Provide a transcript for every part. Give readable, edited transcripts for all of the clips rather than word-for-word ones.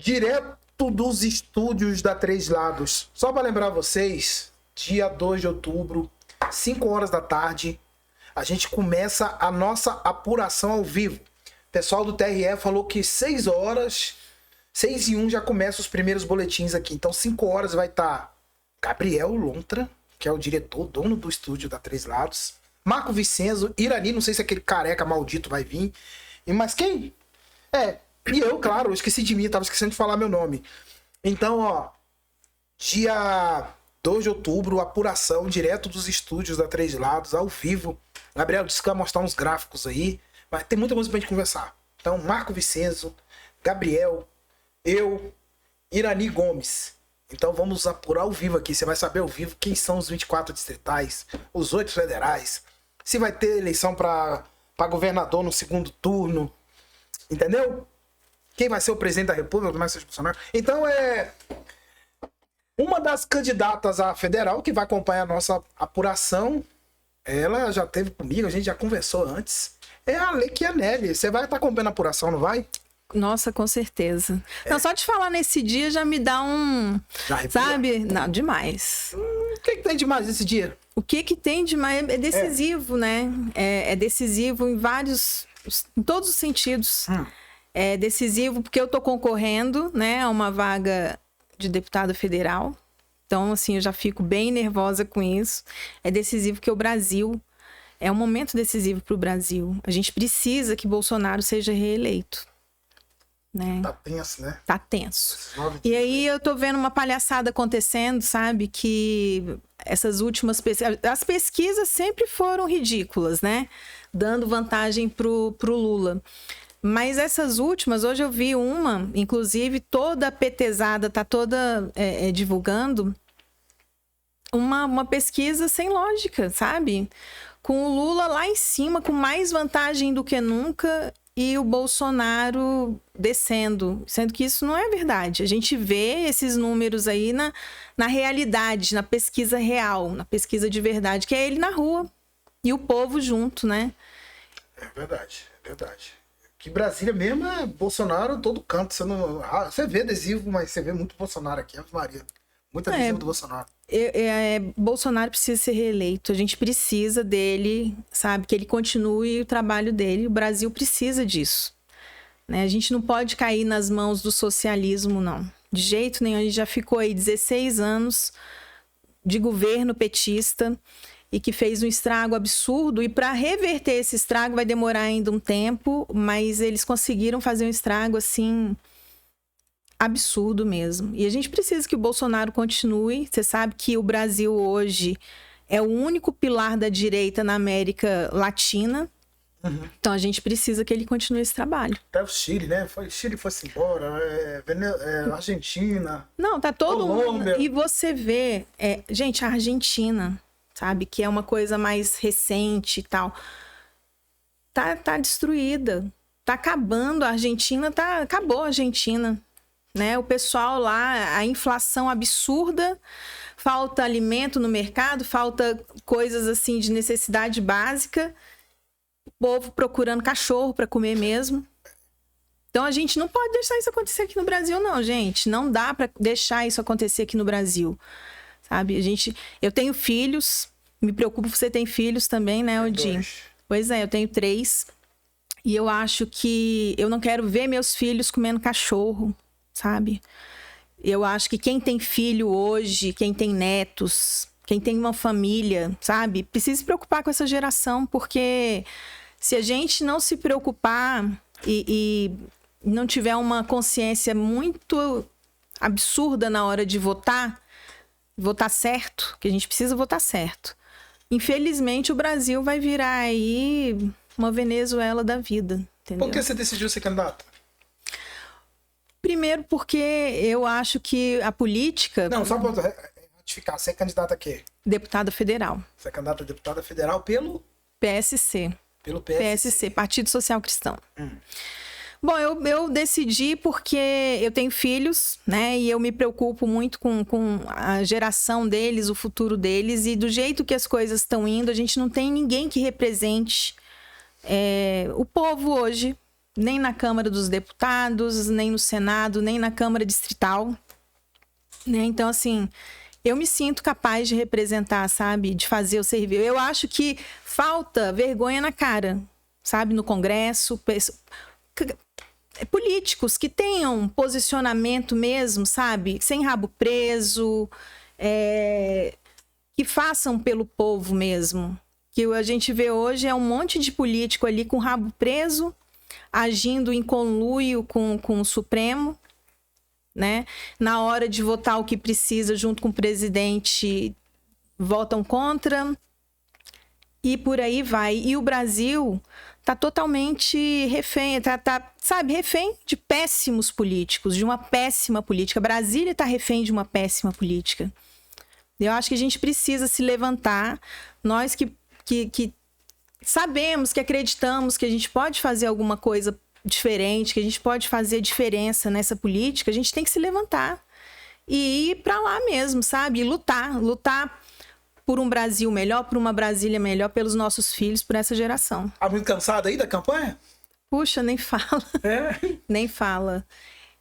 Direto dos estúdios da Três Lados. Só para lembrar vocês, dia 2 de outubro, 5 horas da tarde, a gente começa a nossa apuração ao vivo. O pessoal do TRE falou que 6 horas, 6 e 1 já começa os primeiros boletins aqui. Então 5 horas vai estar Gabriel Lontra, que é o diretor, dono do estúdio da Três Lados. Marco Vicenzo, Irani, não sei se aquele careca maldito vai vir. Mas quem? E eu, claro, eu esqueci de mim, tava esquecendo de falar meu nome. Então, ó, dia 2 de outubro, apuração direto dos estúdios da Três Lados, ao vivo. Gabriel disse que vai mostrar uns gráficos aí, mas tem muita coisa pra gente conversar. Então, Marco Vicenzo, Gabriel, eu, Irani Gomes. Então vamos apurar ao vivo aqui. Você vai saber ao vivo quem são os 24 distritais, os 8 federais. Se vai ter eleição para governador no segundo turno. Entendeu? Quem vai ser o presidente da República, como é que Bolsonaro. Então uma das candidatas à federal que vai acompanhar a nossa apuração, ela já esteve comigo, a gente já conversou antes, é a Lequianelli. Você vai estar acompanhando a apuração, não vai? Nossa, com certeza. Não, só de falar nesse dia já me dá um... Já arrepia? Sabe? Não, demais. O que tem de mais nesse dia? O que tem de mais é decisivo, né? É decisivo em todos os sentidos. É decisivo porque eu tô concorrendo, né, a uma vaga de deputada federal. Então, assim, eu já fico bem nervosa com isso. É decisivo porque o Brasil... É um momento decisivo para o Brasil. A gente precisa que Bolsonaro seja reeleito. Né? Tá tenso, né? Tá tenso. E aí eu tô vendo uma palhaçada acontecendo, sabe? Que essas últimas pesquisas... As pesquisas sempre foram ridículas, né? Dando vantagem pro Lula. Mas essas últimas, hoje eu vi uma, inclusive toda petezada, tá toda divulgando, uma pesquisa sem lógica, sabe? Com o Lula lá em cima, com mais vantagem do que nunca, e o Bolsonaro descendo, sendo que isso não é verdade. A gente vê esses números aí na realidade, na pesquisa real, na pesquisa de verdade, que é ele na rua e o povo junto, né? É verdade, é verdade. Que Brasília mesmo é Bolsonaro em todo canto. Você vê adesivo, mas você vê muito Bolsonaro aqui, Ave Maria. Muito adesivo do Bolsonaro. Bolsonaro precisa ser reeleito. A gente precisa dele, sabe? Que ele continue o trabalho dele. O Brasil precisa disso. Né? A gente não pode cair nas mãos do socialismo, não. De jeito nenhum. A gente já ficou aí 16 anos de governo petista e que fez um estrago absurdo. E para reverter esse estrago vai demorar ainda um tempo, mas eles conseguiram fazer um estrago assim... absurdo mesmo. E a gente precisa que o Bolsonaro continue. Você sabe que o Brasil hoje é o único pilar da direita na América Latina. Então a gente precisa que ele continue esse trabalho. Até o Chile, né? O Chile foi-se embora, Argentina. Não, tá todo Colômbia. mundo. E você vê, gente, a Argentina, sabe, que é uma coisa mais recente e tal, tá destruída. Tá acabando a Argentina, acabou a Argentina. Né? O pessoal lá, a inflação absurda, falta alimento no mercado, falta coisas assim de necessidade básica, o povo procurando cachorro para comer mesmo. Então a gente não pode deixar isso acontecer aqui no Brasil, não, gente. Não dá para deixar isso acontecer aqui no Brasil, sabe? Eu tenho filhos, me preocupo que você tem filhos também, né, Odin? Pois é, eu tenho 3 e eu acho que eu não quero ver meus filhos comendo cachorro. Sabe? Eu acho que quem tem filho hoje, quem tem netos, quem tem uma família, sabe? Precisa se preocupar com essa geração, porque se a gente não se preocupar e não tiver uma consciência muito absurda na hora de votar certo, que a gente precisa votar certo. Infelizmente, o Brasil vai virar aí uma Venezuela da vida, entendeu? Por que você decidiu ser candidata? Primeiro porque eu acho que a política... Não, só para ratificar, você é candidata a quê? Deputada federal. Você é candidata a deputada federal pelo? PSC. Pelo PSC. PSC, Partido Social Cristão. Bom, eu decidi porque eu tenho filhos, né? E eu me preocupo muito com a geração deles, o futuro deles. E do jeito que as coisas estão indo, a gente não tem ninguém que represente o povo hoje, nem na Câmara dos Deputados, nem no Senado, nem na Câmara Distrital, né? Então, assim, eu me sinto capaz de representar, sabe? De fazer o serviço. Eu acho que falta vergonha na cara, sabe? No Congresso, políticos que tenham posicionamento mesmo, sabe? Sem rabo preso, que façam pelo povo mesmo. Que a gente vê hoje é um monte de político ali com o rabo preso, agindo em conluio com o Supremo, né? Na hora de votar o que precisa junto com o presidente, votam contra e por aí vai. E o Brasil tá totalmente refém, refém de péssimos políticos, de uma péssima política. Brasília tá refém de uma péssima política. Eu acho que a gente precisa se levantar, nós que sabemos, que acreditamos que a gente pode fazer alguma coisa diferente, que a gente pode fazer diferença nessa política, a gente tem que se levantar e ir para lá mesmo, sabe? E lutar por um Brasil melhor, por uma Brasília melhor, pelos nossos filhos, por essa geração. Tá muito cansada aí da campanha? Puxa, nem fala. Nem fala.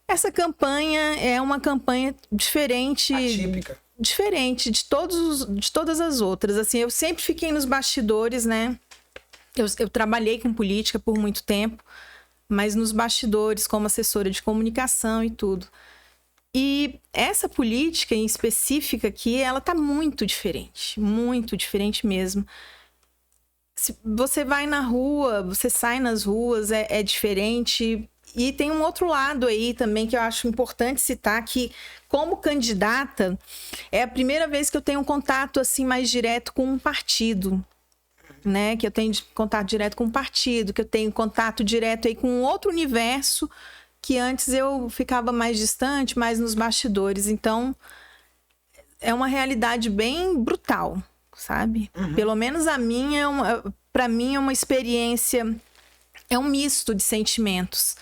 Essa campanha é uma campanha diferente. Atípica. Diferente de todas as outras. Assim, eu sempre fiquei nos bastidores, né? Eu trabalhei com política por muito tempo, mas nos bastidores, como assessora de comunicação e tudo. E essa política em específica aqui, ela tá muito diferente mesmo. Se você vai na rua, você sai nas ruas, é diferente. E tem um outro lado aí também que eu acho importante citar, que como candidata, é a primeira vez que eu tenho um contato assim mais direto com um partido, né? Que eu tenho contato direto com um partido, que eu tenho contato direto aí com um outro universo que antes eu ficava mais distante, mais nos bastidores. Então, é uma realidade bem brutal, sabe? Pelo menos a minha, para mim é uma experiência... É um misto de sentimentos.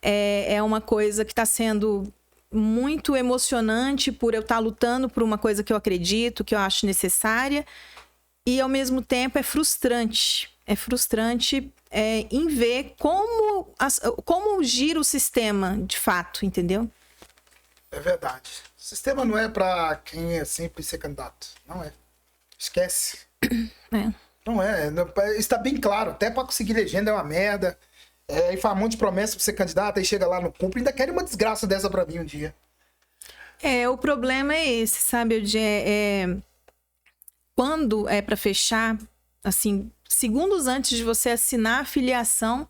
É uma coisa que está sendo muito emocionante por eu estar lutando por uma coisa que eu acredito, que eu acho necessária. E, ao mesmo tempo, é frustrante. É frustrante em ver como gira o sistema, de fato, entendeu? É verdade. O sistema não é para quem é sempre ser candidato. Não é. Esquece. Não é, está bem claro, até para conseguir legenda é uma merda, e faz um monte de promessa para ser candidato, aí chega lá, não cumpre, ainda quer uma desgraça dessa para mim um dia. O problema é esse, sabe, quando é para fechar, assim, segundos antes de você assinar a filiação,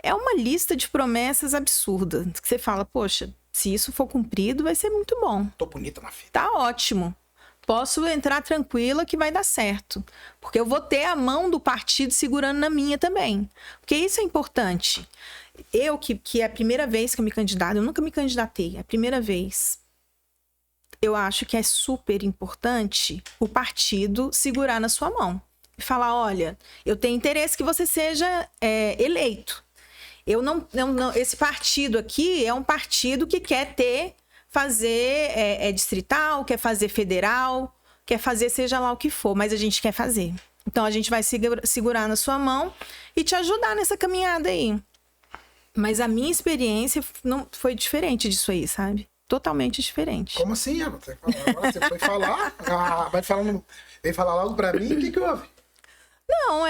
é uma lista de promessas absurdas, que você fala, poxa, se isso for cumprido, vai ser muito bom. Tô bonita na fita. Tá ótimo. Posso entrar tranquila que vai dar certo. Porque eu vou ter a mão do partido segurando na minha também. Porque isso é importante. Eu, que é a primeira vez que eu me candidato, eu nunca me candidatei, é a primeira vez. Eu acho que é super importante o partido segurar na sua mão. E falar, olha, eu tenho interesse que você seja eleito. Esse partido aqui é um partido que quer fazer distrital, quer fazer federal, quer fazer seja lá o que for, mas a gente quer fazer. Então, a gente vai segurar na sua mão e te ajudar nessa caminhada aí. Mas a minha experiência não foi diferente disso aí, sabe? Totalmente diferente. Como assim? Você foi falar? Vem falar logo pra mim, o que houve? Não,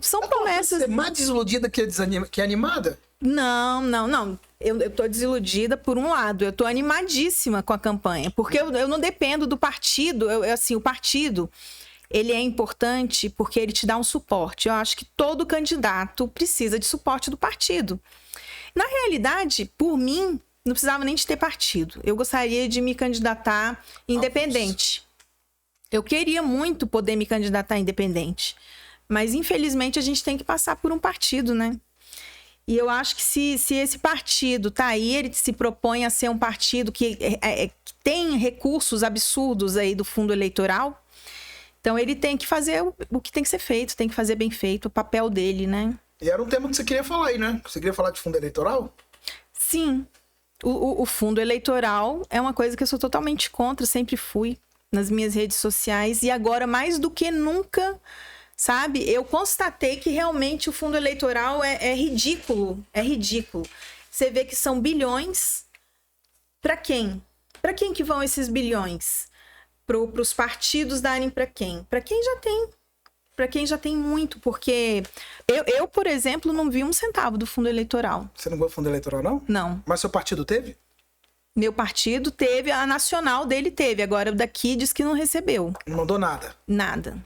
são promessas... Você é mais desiludida que animada? Não. Eu tô desiludida por um lado. Eu tô animadíssima com a campanha. Porque eu não dependo do partido. O partido, ele é importante porque ele te dá um suporte. Eu acho que todo candidato precisa de suporte do partido. Na realidade, por mim, não precisava nem de ter partido. Eu gostaria de me candidatar independente. Eu queria muito poder me candidatar independente. Mas, infelizmente, a gente tem que passar por um partido, né? E eu acho que se esse partido tá aí, ele se propõe a ser um partido que tem recursos absurdos aí do fundo eleitoral, então ele tem que fazer o que tem que ser feito, tem que fazer bem feito, o papel dele, né? E era um tema que você queria falar aí, né? Você queria falar de fundo eleitoral? Sim. O fundo eleitoral é uma coisa que eu sou totalmente contra, sempre fui nas minhas redes sociais, e agora, mais do que nunca, sabe? Eu constatei que realmente o fundo eleitoral é ridículo. É ridículo. Você vê que são bilhões. Para quem? Para quem que vão esses bilhões? Para os partidos darem para quem? Para quem já tem. Para quem já tem muito. Porque eu, por exemplo, não vi 1 centavo do fundo eleitoral. Você não viu o fundo eleitoral, não? Não. Mas seu partido teve? Meu partido teve, a nacional dele teve. Agora, o daqui diz que não recebeu. Não mandou nada? Nada.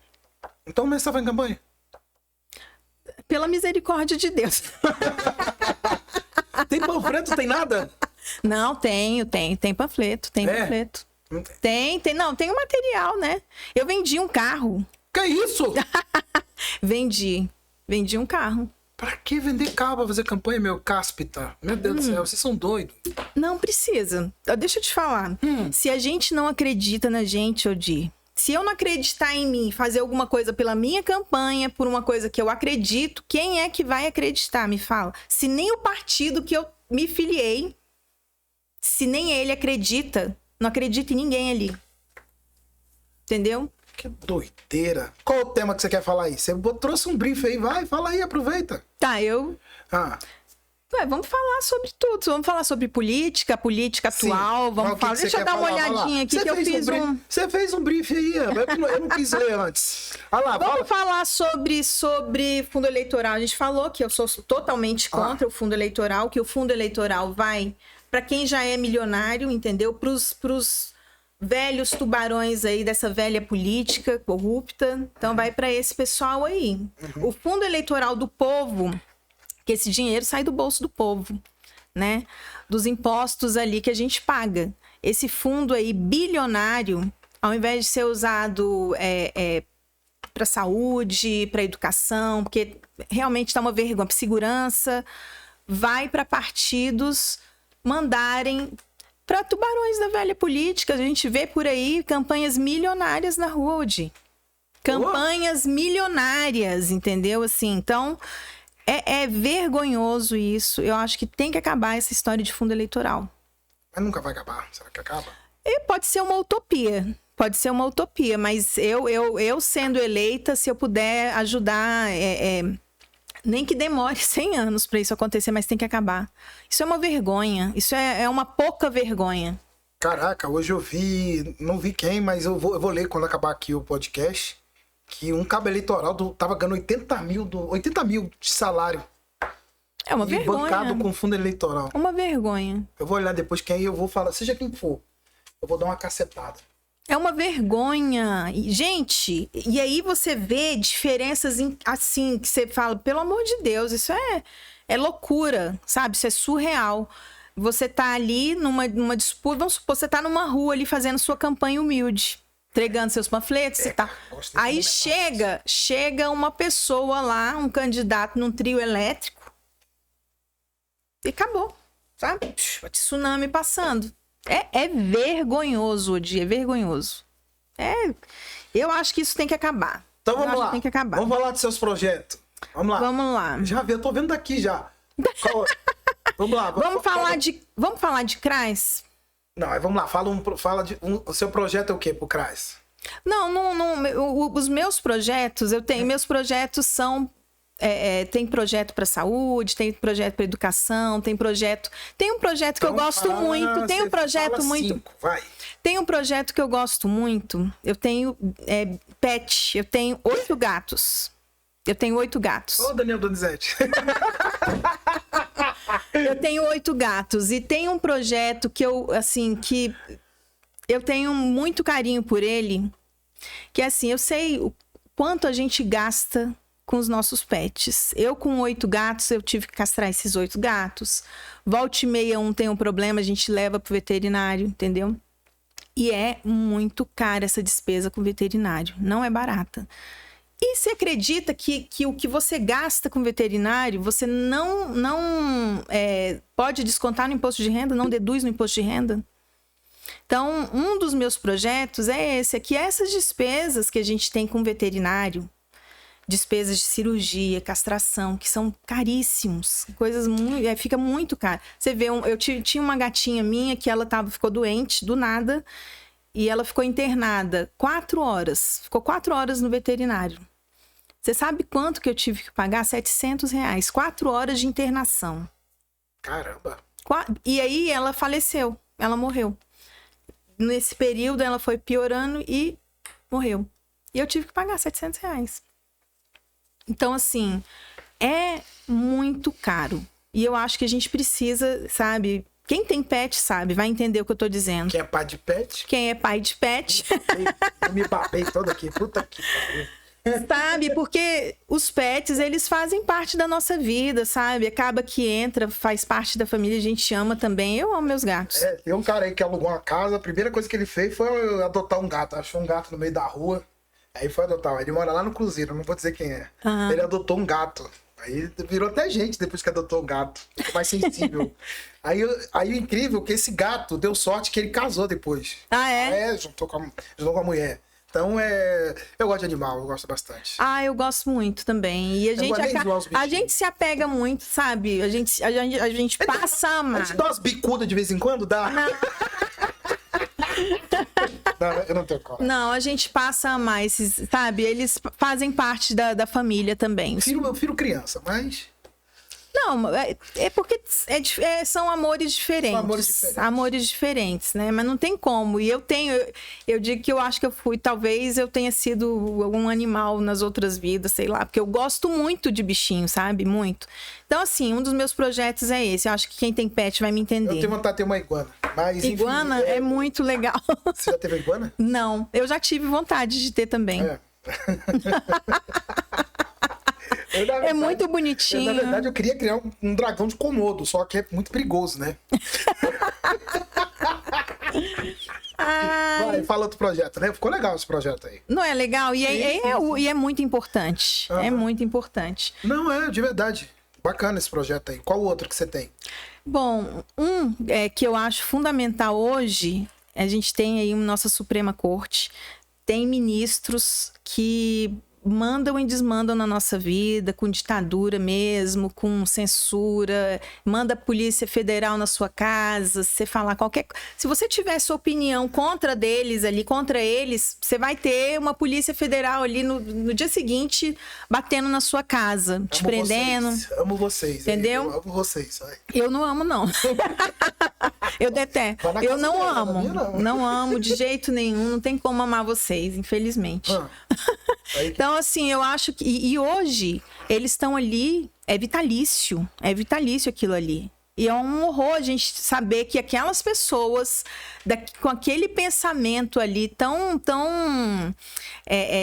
Então, mas você estava em campanha? Pela misericórdia de Deus. Tem panfleto, tem nada? Não, tem panfleto, panfleto. Tem o material, né? Eu vendi um carro. Que isso? Vendi um carro. Pra que vender carro pra fazer campanha, meu cáspita? Meu Deus do céu, vocês são doidos. Não precisa. Deixa eu te falar. Se a gente não acredita na gente, Odir, se eu não acreditar em mim, fazer alguma coisa pela minha campanha, por uma coisa que eu acredito, quem é que vai acreditar? Me fala. Se nem o partido que eu me filiei, se nem ele acredita, não acredita em ninguém ali. Entendeu? Que doideira. Qual o tema que você quer falar aí? Você trouxe um brief aí, vai, fala aí, aproveita. Tá, vamos falar sobre tudo. Vamos falar sobre política atual. Vamos falar. Deixa eu dar uma olhadinha aqui que eu fiz Você fez um brief aí, eu não quis ler antes. Olha lá, vamos falar sobre fundo eleitoral. A gente falou que eu sou totalmente contra o fundo eleitoral, que o fundo eleitoral vai para quem já é milionário, entendeu? Pros velhos tubarões aí dessa velha política corrupta. Então vai para esse pessoal aí. O fundo eleitoral do povo, que esse dinheiro sai do bolso do povo, né? Dos impostos ali que a gente paga. Esse fundo aí bilionário, ao invés de ser usado para saúde, para educação, porque realmente está uma vergonha, para segurança, vai para partidos mandarem para tubarões da velha política. A gente vê por aí campanhas milionárias na rua, Odir. Campanhas milionárias, entendeu? Assim, então, é vergonhoso isso. Eu acho que tem que acabar essa história de fundo eleitoral. Mas nunca vai acabar. Será que acaba? Pode ser uma utopia. Pode ser uma utopia, mas eu sendo eleita, se eu puder ajudar... nem que demore 100 anos para isso acontecer, mas tem que acabar. Isso é uma vergonha. Isso é uma pouca vergonha. Caraca, hoje eu vi... Não vi quem, mas eu vou ler quando acabar aqui o podcast, que um cabo eleitoral tava ganhando 80 mil de salário. É uma vergonha. Bancado com fundo eleitoral. Uma vergonha. Eu vou olhar depois quem eu vou falar, seja quem for, eu vou dar uma cacetada. É uma vergonha. Gente, e aí você vê diferenças assim, que você fala, pelo amor de Deus, isso é loucura, sabe? Isso é surreal. Você tá ali numa disputa, vamos supor, você tá numa rua ali fazendo sua campanha humilde, entregando seus panfletos e tal. Aí chega uma pessoa lá, um candidato num trio elétrico e acabou, sabe? Tsunami passando. É vergonhoso, Odir, é vergonhoso. Eu acho que isso tem que acabar. Então vamos lá. Tem que acabar. Vamos falar dos seus projetos. Vamos lá. Vamos lá. Já vi, eu tô vendo daqui já. Vamos lá. Vamos falar de CRAS? Não, vamos lá. O seu projeto é o quê pro CRAS? Não, os meus projetos, meus projetos são... tem projeto para saúde, tem projeto para educação, tem um projeto que eu gosto muito, tem um projeto muito... Vai. Tem um projeto que eu gosto muito, eu tenho pet, eu tenho 8 gatos. Ô, Daniel Donizete. Eu tenho 8 gatos e tem um projeto que que eu tenho muito carinho por ele, que assim, eu sei o quanto a gente gasta com os nossos pets. Eu, com 8 gatos, eu tive que castrar esses 8 gatos. Volta e meia, tem um problema, a gente leva pro veterinário, entendeu? E é muito cara essa despesa com veterinário. Não é barata. E você acredita que o que você gasta com veterinário, você não pode descontar no imposto de renda, não deduz no imposto de renda? Então, um dos meus projetos é esse aqui. Essas despesas que a gente tem com veterinário, despesas de cirurgia, castração, que são caríssimos, coisas muito, fica muito caro. Você vê, eu tinha uma gatinha minha que ela ficou doente do nada e ela ficou internada 4 horas, ficou 4 horas no veterinário. Você sabe quanto que eu tive que pagar? R$700. 4 horas de internação. Caramba. E aí ela faleceu. Ela morreu. Nesse período ela foi piorando e morreu. E eu tive que pagar R$700. Então, assim, é muito caro. E eu acho que a gente precisa, sabe... Quem tem pet sabe, vai entender o que eu tô dizendo. Quem é pai de pet? Quem é pai de pet. Eu me babei todo aqui. Puta que pariu. Sabe, porque os pets, eles fazem parte da nossa vida, sabe? Acaba que entra, faz parte da família, a gente ama também. Eu amo meus gatos. Tem um cara aí que alugou uma casa, a primeira coisa que ele fez foi adotar um gato. Achou um gato no meio da rua, aí foi adotar. Ele mora lá no Cruzeiro, não vou dizer quem é. Uhum. Ele adotou um gato. Aí virou até gente depois que adotou um gato. Ficou mais sensível. Aí o incrível é que esse gato deu sorte que ele casou depois. Ah, é? Juntou com a mulher. Então, eu gosto de animal, eu gosto bastante. Ah, eu gosto muito também. E a gente se apega muito, sabe? A gente passa a amar. A gente dá umas bicudas de vez em quando, dá? Não, eu não tenho como. Não, a gente passa a amar esses, sabe? Eles fazem parte da família também. Eu prefiro criança, mas... Não, é porque são amores diferentes. São amores diferentes. Amores diferentes, né? Mas não tem como. E eu digo que eu acho que talvez eu tenha sido algum animal nas outras vidas, sei lá. Porque eu gosto muito de bichinho, sabe? Muito. Então, assim, um dos meus projetos é esse. Eu acho que quem tem pet vai me entender. Eu tenho vontade de ter uma iguana. Mas, iguana enfim, é muito legal. Você já teve iguana? Não, eu já tive vontade de ter também. É muito bonitinho. Na verdade, eu queria criar um dragão de Komodo, só que é muito perigoso, né? Vai, fala outro projeto, né? Ficou legal esse projeto aí. Não é legal? E é muito importante. É muito importante. Não, de verdade. Bacana esse projeto aí. Qual outro que você tem? Bom, que eu acho fundamental hoje, a gente tem aí nossa Suprema Corte, tem ministros que mandam e desmandam na nossa vida, com ditadura mesmo, com censura, manda a Polícia Federal na sua casa, você falar qualquer coisa. Se você tiver sua opinião contra eles, você vai ter uma Polícia Federal ali no dia seguinte, batendo na sua casa, te prendendo. Amo vocês. Entendeu? Eu amo vocês. Vai. Eu não amo, não. Eu detesto. Eu não amo. Não amo de jeito nenhum. Não tem como amar vocês, infelizmente. Então, assim, eu acho que... E hoje, eles estão ali... É vitalício aquilo ali. E é um horror a gente saber que aquelas pessoas com aquele pensamento ali tão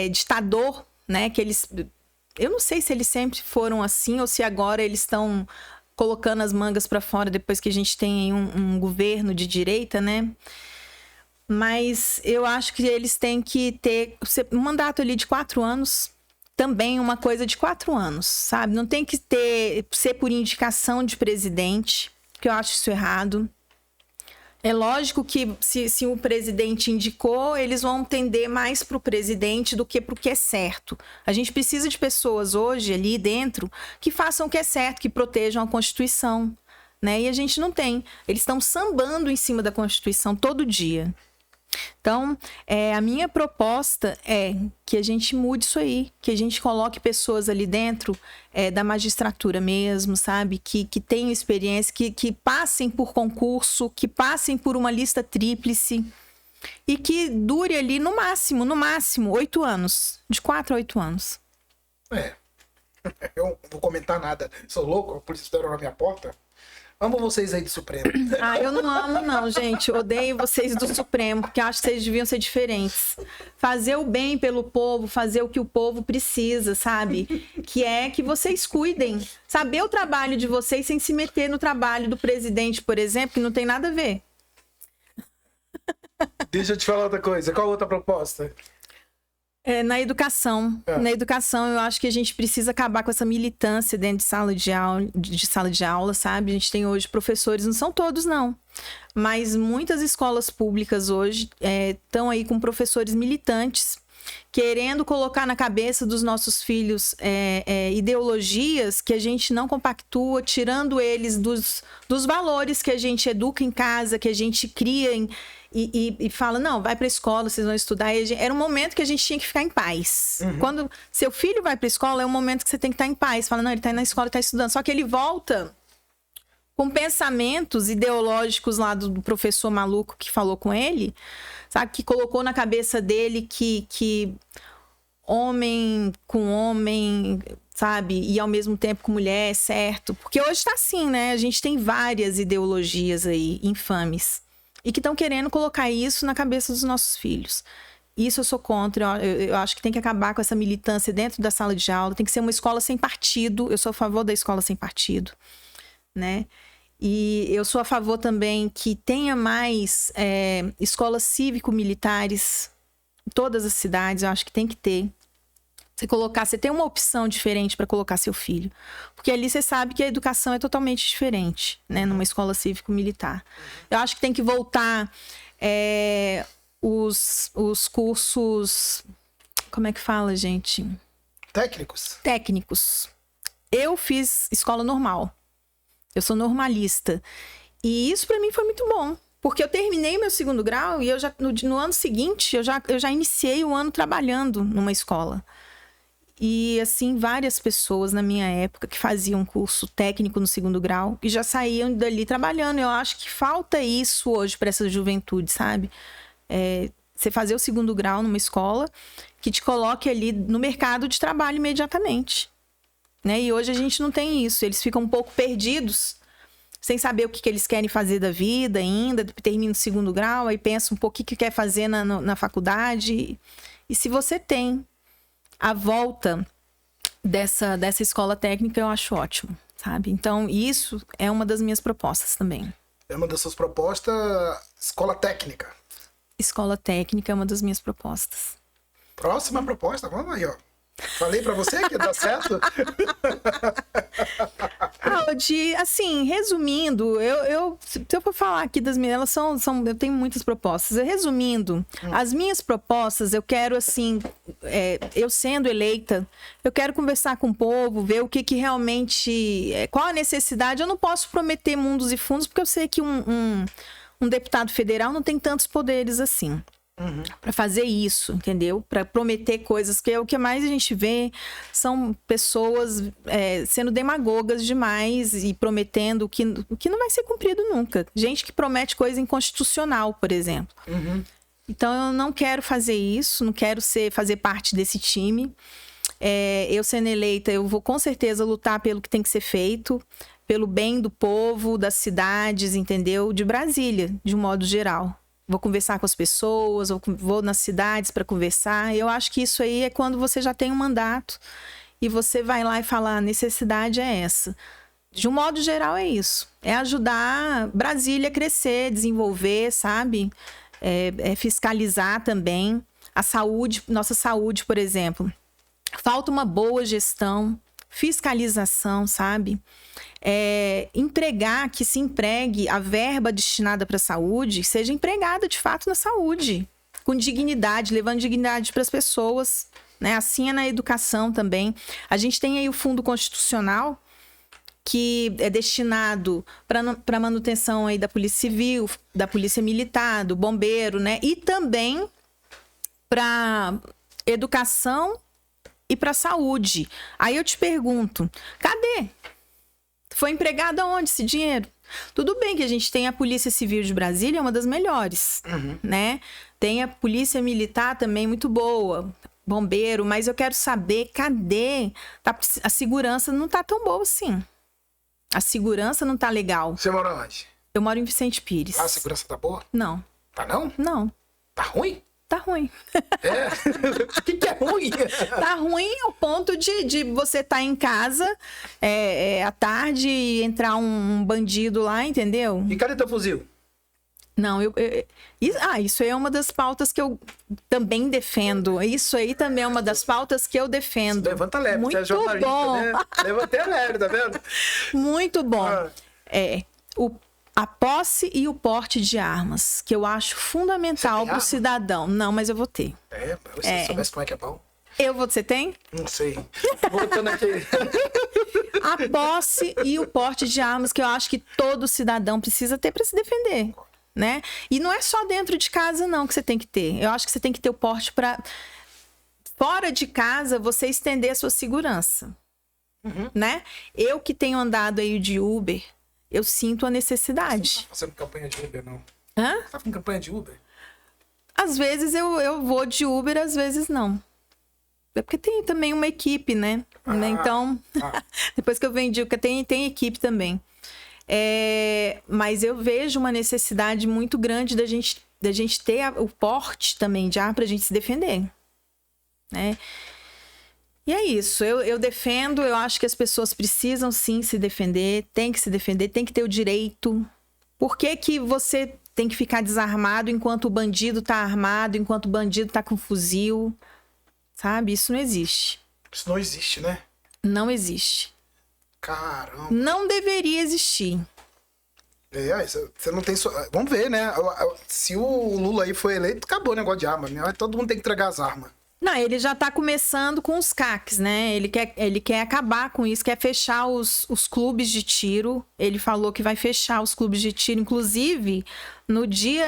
ditador, né? Que eles... Eu não sei se eles sempre foram assim ou se agora eles estão colocando as mangas para fora depois que a gente tem um governo de direita, né? Mas eu acho que eles têm que ter um mandato ali de 4 anos, também uma coisa de 4 anos, sabe? Não tem que ser por indicação de presidente, que eu acho isso errado. É lógico que se o presidente indicou, eles vão tender mais para o presidente do que para o que é certo. A gente precisa de pessoas hoje ali dentro que façam o que é certo, que protejam a Constituição, né? E a gente não tem. Eles estão sambando em cima da Constituição todo dia. Então, a minha proposta é que a gente mude isso aí, que a gente coloque pessoas ali dentro da magistratura mesmo, sabe? Que tenham experiência, que passem por concurso, que passem por uma lista tríplice e que dure ali no máximo 8 anos, de 4 a 8 anos. Eu não vou comentar nada. Sou louco, a polícia esperou na minha porta. Amo vocês aí do Supremo. Eu não amo não, gente. Odeio vocês do Supremo, porque acho que vocês deviam ser diferentes. Fazer o bem pelo povo, fazer o que o povo precisa, sabe? Que é que vocês cuidem. Saber o trabalho de vocês sem se meter no trabalho do presidente, por exemplo, que não tem nada a ver. Deixa eu te falar outra coisa. Qual outra proposta? Na educação. Na educação, eu acho que a gente precisa acabar com essa militância dentro de sala de aula, sabe? A gente tem hoje professores, não são todos, não. Mas muitas escolas públicas hoje estão aí com professores militantes querendo colocar na cabeça dos nossos filhos ideologias que a gente não compactua, tirando eles dos valores que a gente educa em casa, que a gente cria e fala, não, vai para a escola, vocês vão estudar. Era um momento que a gente tinha que ficar em paz. Quando seu filho vai para a escola, é um momento que você tem que estar em paz. Fala, não, ele está na escola, está estudando. Só que ele volta com pensamentos ideológicos lá do professor maluco que falou com ele, sabe? Que colocou na cabeça dele que homem com homem, sabe? E ao mesmo tempo com mulher, certo? Porque hoje tá assim, né? A gente tem várias ideologias aí infames e que estão querendo colocar isso na cabeça dos nossos filhos. Isso eu sou contra. Eu acho que tem que acabar com essa militância dentro da sala de aula. Tem que ser uma escola sem partido. Eu sou a favor da escola sem partido, né? E eu sou a favor também que tenha mais escolas cívico-militares em todas as cidades. Eu acho que tem que ter. Você tem uma opção diferente para colocar seu filho. Porque ali você sabe que a educação é totalmente diferente, né? Numa escola cívico-militar. Eu acho que tem que voltar os cursos... Como é que fala, gente? Técnicos. Eu fiz escola normal. Eu sou normalista. E isso para mim foi muito bom. Porque eu terminei meu segundo grau e no ano seguinte eu já iniciei o ano trabalhando numa escola. E assim, várias pessoas na minha época que faziam curso técnico no segundo grau e já saíam dali trabalhando. Eu acho que falta isso hoje para essa juventude, sabe? Você fazer o segundo grau numa escola que te coloque ali no mercado de trabalho imediatamente. Né? E hoje a gente não tem isso. Eles ficam um pouco perdidos, sem saber o que eles querem fazer da vida ainda. Termina o segundo grau, aí pensa um pouco o que quer fazer na faculdade. E se você tem a volta dessa escola técnica, eu acho ótimo, sabe? Então, isso é uma das minhas propostas também. É uma das suas propostas, escola técnica. Escola técnica é uma das minhas propostas. Próxima proposta, vamos aí, ó. Falei pra você que ia dar certo? Assim, resumindo, se eu for falar aqui das minhas, eu tenho muitas propostas. Resumindo, as minhas propostas, eu quero, assim, eu sendo eleita, eu quero conversar com o povo, ver o que realmente, qual a necessidade. Eu não posso prometer mundos e fundos, porque eu sei que um deputado federal não tem tantos poderes assim. Para fazer isso, entendeu? Para prometer coisas, que é o que mais a gente vê são pessoas sendo demagogas demais e prometendo o que não vai ser cumprido nunca. Gente que promete coisa inconstitucional, por exemplo. Então eu não quero fazer isso, não quero fazer parte desse time. Eu sendo eleita, eu vou com certeza lutar pelo que tem que ser feito, pelo bem do povo, das cidades, entendeu? De Brasília, de um modo geral. Vou conversar com as pessoas, vou nas cidades para conversar. Eu acho que isso aí é quando você já tem um mandato e você vai lá e fala, a necessidade é essa. De um modo geral é isso. É ajudar Brasília a crescer, desenvolver, sabe? Fiscalizar também. A saúde, nossa saúde, por exemplo. Falta uma boa gestão, fiscalização, sabe? Que se empregue a verba destinada para a saúde, seja empregada de fato na saúde, com dignidade, levando dignidade para as pessoas, né? Assim é na educação também. A gente tem aí o Fundo Constitucional, que é destinado para manutenção aí da Polícia Civil, da Polícia Militar, do Bombeiro, né? E também para educação e para saúde. Aí eu te pergunto, cadê? Foi empregado aonde esse dinheiro? Tudo bem que a gente tem a Polícia Civil de Brasília, é uma das melhores, né? Tem a Polícia Militar também, muito boa, bombeiro, mas eu quero saber, cadê? A segurança não tá tão boa assim. A segurança não tá legal. Você mora onde? Eu moro em Vicente Pires. A segurança tá boa? Não. Tá não? Não. Tá ruim? Tá ruim. O que é ruim? Tá ruim ao ponto de você estar em casa à tarde e entrar um bandido lá, entendeu? E cadê teu fuzil? Não, isso aí é uma das pautas que eu também defendo. Isso aí também é uma das pautas que eu defendo. Você levanta leve, muito você é jornalista, bom. né? Levantei leve, tá vendo? Muito bom. A posse e o porte de armas, que eu acho fundamental para o cidadão. Não, mas eu vou ter. Se soubesse como é que é bom. Você tem? Não sei. Voltando aqui. A posse e o porte de armas, que eu acho que todo cidadão precisa ter para se defender, né? E não é só dentro de casa, não, que você tem que ter. Eu acho que você tem que ter o porte para... Fora de casa, você estender a sua segurança, né? Eu que tenho andado aí de Uber, eu sinto a necessidade. Você não tá fazendo campanha de Uber, não? Hã? Você tá fazendo campanha de Uber? Às vezes eu vou de Uber, às vezes não. É porque tem também uma equipe, né? Então, depois que eu vendi, porque tem equipe também. Mas eu vejo uma necessidade muito grande da gente ter o porte também de arma pra gente se defender, né? E é isso, eu defendo, eu acho que as pessoas precisam sim se defender, tem que se defender, tem que ter o direito. Por que que você tem que ficar desarmado enquanto o bandido tá armado, enquanto o bandido tá com fuzil? Sabe? Isso não existe. Isso não existe, né? Não existe. Caramba. Não deveria existir. Você não tem... Vamos ver, né? Se o Lula aí foi eleito, acabou o negócio de arma, né? Todo mundo tem que entregar as armas. Não, ele já tá começando com os CACs, né? Ele quer acabar com isso, quer fechar os clubes de tiro. Ele falou que vai fechar os clubes de tiro, inclusive no dia...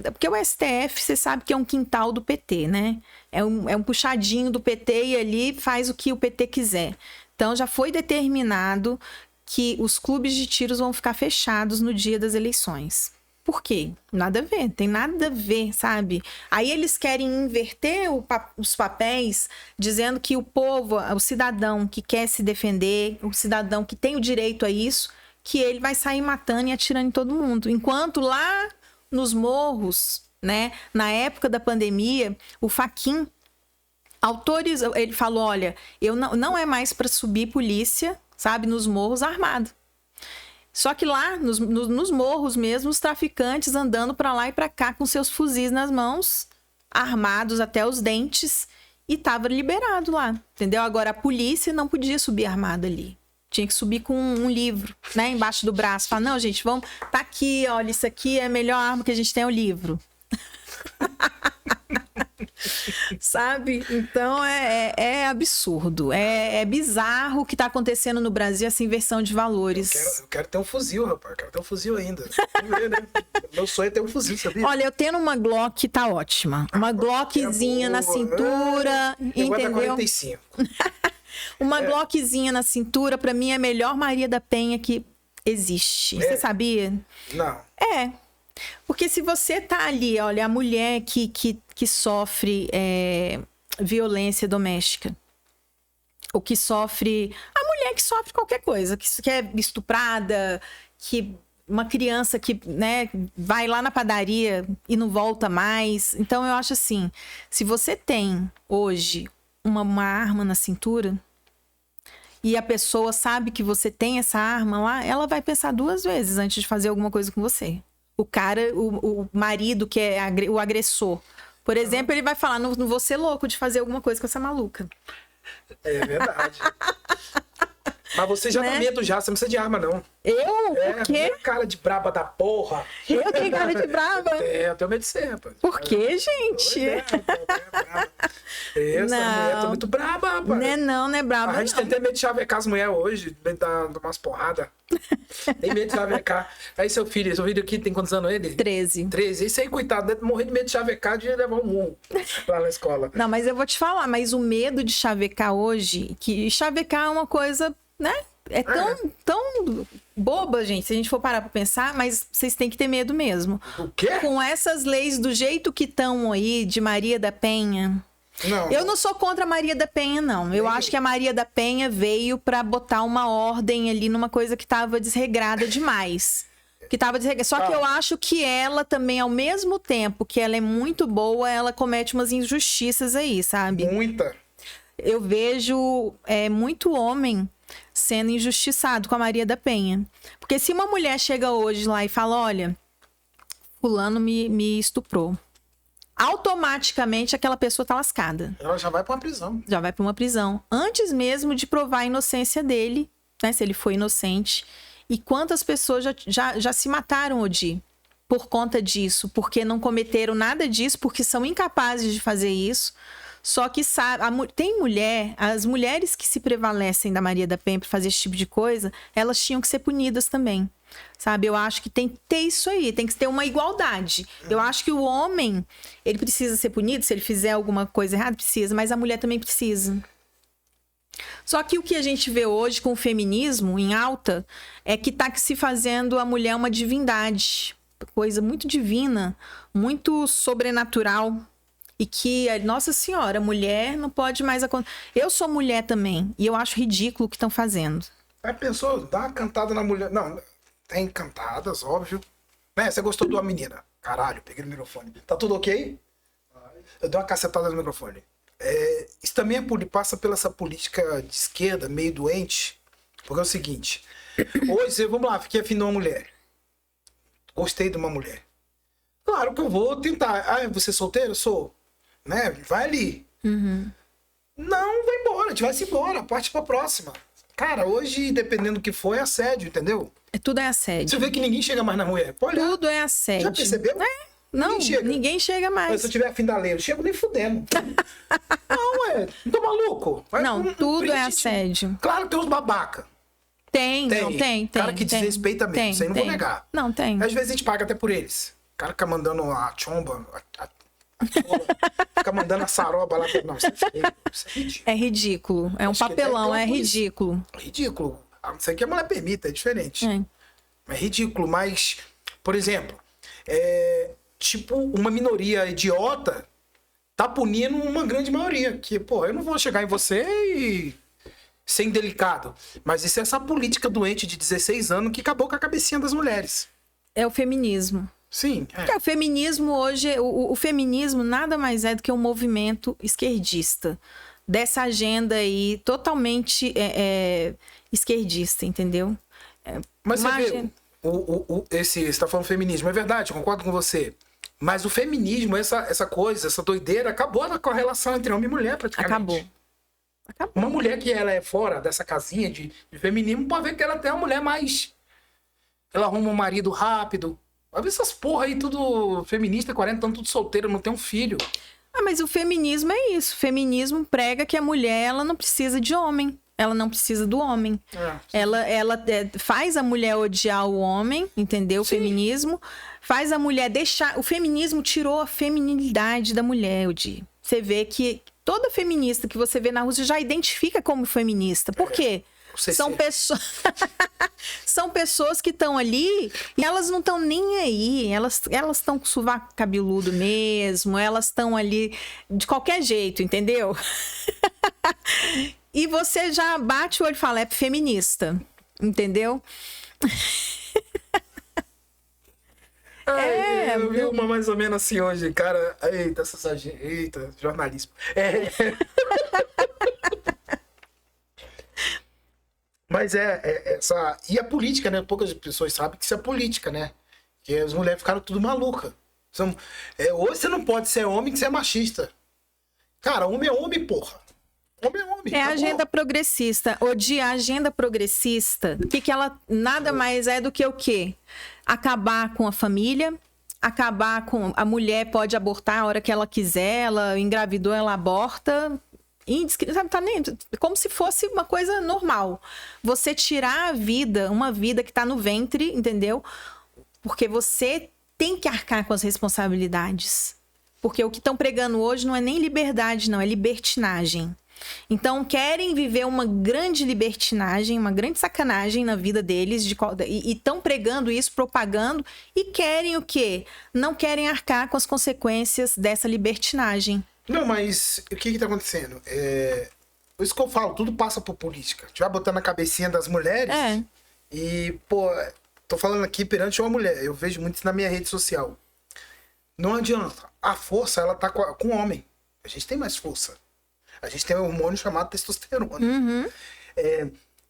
porque o STF, você sabe que é um quintal do PT, né? É um puxadinho do PT e ali faz o que o PT quiser. Então já foi determinado que os clubes de tiros vão ficar fechados no dia das eleições. Por quê? Nada a ver, tem nada a ver, sabe? Aí eles querem inverter os papéis, dizendo que o povo, o cidadão que quer se defender, o cidadão que tem o direito a isso, que ele vai sair matando e atirando em todo mundo. Enquanto lá nos morros, né, na época da pandemia, o Fachin autorizou, ele falou, olha, não é mais para subir polícia, sabe, nos morros armado. Só que lá, nos morros mesmo, os traficantes andando para lá e para cá com seus fuzis nas mãos, armados até os dentes, e tava liberado lá, entendeu? Agora, a polícia não podia subir armada ali. Tinha que subir com um livro, né, embaixo do braço. Falar, não, gente, vamos... Tá aqui, olha, isso aqui é a melhor arma que a gente tem, é o livro. Sabe? Então é absurdo, é bizarro o que tá acontecendo no Brasil, essa inversão de valores. Eu quero ter um fuzil, rapaz, eu quero ter um fuzil ainda. Vamos ver, né? Meu sonho é ter um fuzil, sabia? Olha, eu tendo uma Glock tá ótima, uma Glockzinha na cintura, entendeu? 45. Uma Glockzinha na cintura, pra mim é a melhor Maria da Penha que existe. Você sabia? Não. Porque se você tá ali, olha, a mulher que sofre violência doméstica, ou que sofre... A mulher que sofre qualquer coisa, que é estuprada, que uma criança que, né, vai lá na padaria e não volta mais. Então, eu acho assim, se você tem hoje uma arma na cintura e a pessoa sabe que você tem essa arma lá, ela vai pensar 2 vezes antes de fazer alguma coisa com você. O cara, o marido que é o agressor, por exemplo, ele vai falar, não vou ser louco de fazer alguma coisa com essa maluca. É verdade. Mas você já dá medo já, você não precisa de arma, não. Eu? Por quê? Cara de braba da porra. Eu tenho cara de braba? Eu tenho medo de ser, rapaz. Por quê, gente? Essa mulher tá muito braba, rapaz. Não é braba. A gente tem medo de chavecar as mulheres hoje, medo de dar umas porradas. Tem medo de chavecar. Aí seu filho aqui tem quantos anos ele? 13. Isso aí, coitado, deve morrer de medo de chavecar, de levar um murro lá na escola. Não, mas eu vou te falar, mas o medo de chavecar hoje, que chavecar é uma coisa, né? É tão boba, gente, se a gente for parar pra pensar, mas vocês têm que ter medo mesmo. O quê? Com essas leis do jeito que estão aí, de Maria da Penha... Eu não sou contra a Maria da Penha, não. Eu acho que a Maria da Penha veio pra botar uma ordem ali numa coisa que tava desregrada demais. Só que eu acho que ela também, ao mesmo tempo que ela é muito boa, ela comete umas injustiças aí, sabe? Muita. Eu vejo muito homem sendo injustiçado com a Maria da Penha. Porque se uma mulher chega hoje lá e fala, olha, fulano me estuprou, automaticamente aquela pessoa tá lascada. Ela já vai pra uma prisão. Já vai pra uma prisão. Antes mesmo de provar a inocência dele, né? Se ele foi inocente. E quantas pessoas já se mataram, Odi, por conta disso, porque não cometeram nada disso, porque são incapazes de fazer isso. Só que tem as mulheres que se prevalecem da Maria da Penha para fazer esse tipo de coisa, elas tinham que ser punidas também. Sabe, eu acho que tem que ter isso aí, tem que ter uma igualdade. Eu acho que o homem, ele precisa ser punido, se ele fizer alguma coisa errada, precisa, mas a mulher também precisa. Só que o que a gente vê hoje com o feminismo em alta é que tá se fazendo a mulher uma divindade, coisa muito divina, muito sobrenatural. E que, nossa senhora, mulher não pode mais acontecer. Eu sou mulher também, e eu acho ridículo o que estão fazendo. Aí pensou, dá uma cantada na mulher. Não, tem cantadas, óbvio. Né, você gostou de uma menina. Caralho, peguei o microfone. Tá tudo ok? Eu dei uma cacetada no microfone. Isso também passa pela essa política de esquerda, meio doente. Porque é o seguinte. Hoje, vamos lá, fiquei afim de uma mulher. Gostei de uma mulher. Claro que eu vou tentar. Ah, você é solteiro? Sou. Né? Vai ali. Uhum. Não, vai embora. A gente vai se embora. Parte pra próxima. Cara, hoje, dependendo do que for, é assédio, entendeu? Tudo é assédio. Você vê que ninguém chega mais na mulher. Pode olhar. Tudo é assédio. Já percebeu? Não, ninguém chega mais. Mas se eu tiver afim da lei, eu chego nem fudendo. Não, não tô maluco. Não, tudo é assédio. Claro que tem uns babaca. Tem. Cara que desrespeita mesmo. Isso aí não vou negar. Não, tem. Às vezes a gente paga até por eles. O cara fica mandando a chomba, fica mandando a saroba lá. Não, isso é feio. Isso é ridículo. É ridículo. É um papelão, é ridículo. Ridículo. A não ser que a mulher permita, é diferente. É ridículo, mas, por exemplo, tipo, uma minoria idiota tá punindo uma grande maioria. Que, pô, eu não vou chegar em você e ser indelicado. Mas isso é essa política doente de 16 anos que acabou com a cabecinha das mulheres. É o feminismo. Sim. Porque o feminismo hoje, o feminismo nada mais é do que um movimento esquerdista. Dessa agenda aí totalmente esquerdista, entendeu? Mas você vê, você está falando feminismo, é verdade, eu concordo com você. Mas o feminismo, essa coisa, essa doideira, acabou com a relação entre homem e mulher, praticamente. Acabou. Uma mulher que ela é fora dessa casinha de feminismo, pode ver que ela até é uma mulher mais... Ela arruma um marido rápido. Vai ver essas porra aí, tudo feminista, 40 anos, tudo solteiro, não tem um filho. Mas o feminismo é isso. O feminismo prega que a mulher, ela não precisa de homem. Ela não precisa do homem. Ela faz a mulher odiar o homem, entendeu? O feminismo faz a mulher deixar... O feminismo tirou a feminilidade da mulher, Odi. Você vê que toda feminista que você vê na Rússia já identifica como feminista. Por quê? São pessoas que estão ali e elas não estão nem aí. Elas estão com sovaco cabeludo mesmo. Elas estão ali de qualquer jeito, entendeu? E você já bate o olho e fala, é feminista. Entendeu? Eu vi uma mais ou menos assim hoje, cara. Eita, jornalismo. Mas essa... E a política, né? Poucas pessoas sabem que isso é política, né? Que as mulheres ficaram tudo malucas. Hoje você não pode ser homem que você é machista. Cara, homem é homem, porra. Homem é homem. É a agenda progressista. A agenda progressista, que ela nada mais é do que o quê? Acabar com a família, acabar com... A mulher pode abortar a hora que ela quiser, ela engravidou, ela aborta... Sabe, tá nem, como se fosse uma coisa normal. Você tirar a vida, uma vida que tá no ventre, entendeu? Porque você tem que arcar com as responsabilidades. Porque o que estão pregando hoje não é nem liberdade, não, é libertinagem. Então, querem viver uma grande libertinagem, uma grande sacanagem na vida deles, e estão pregando isso, propagando, e querem o quê? Não querem arcar com as consequências dessa libertinagem. Não, mas o que tá acontecendo? Isso que eu falo, tudo passa por política. A gente vai botando na cabecinha das mulheres e, pô, tô falando aqui perante uma mulher. Eu vejo muito isso na minha rede social. Não adianta. A força, ela tá com o homem. A gente tem mais força. A gente tem um hormônio chamado testosterona. Uhum.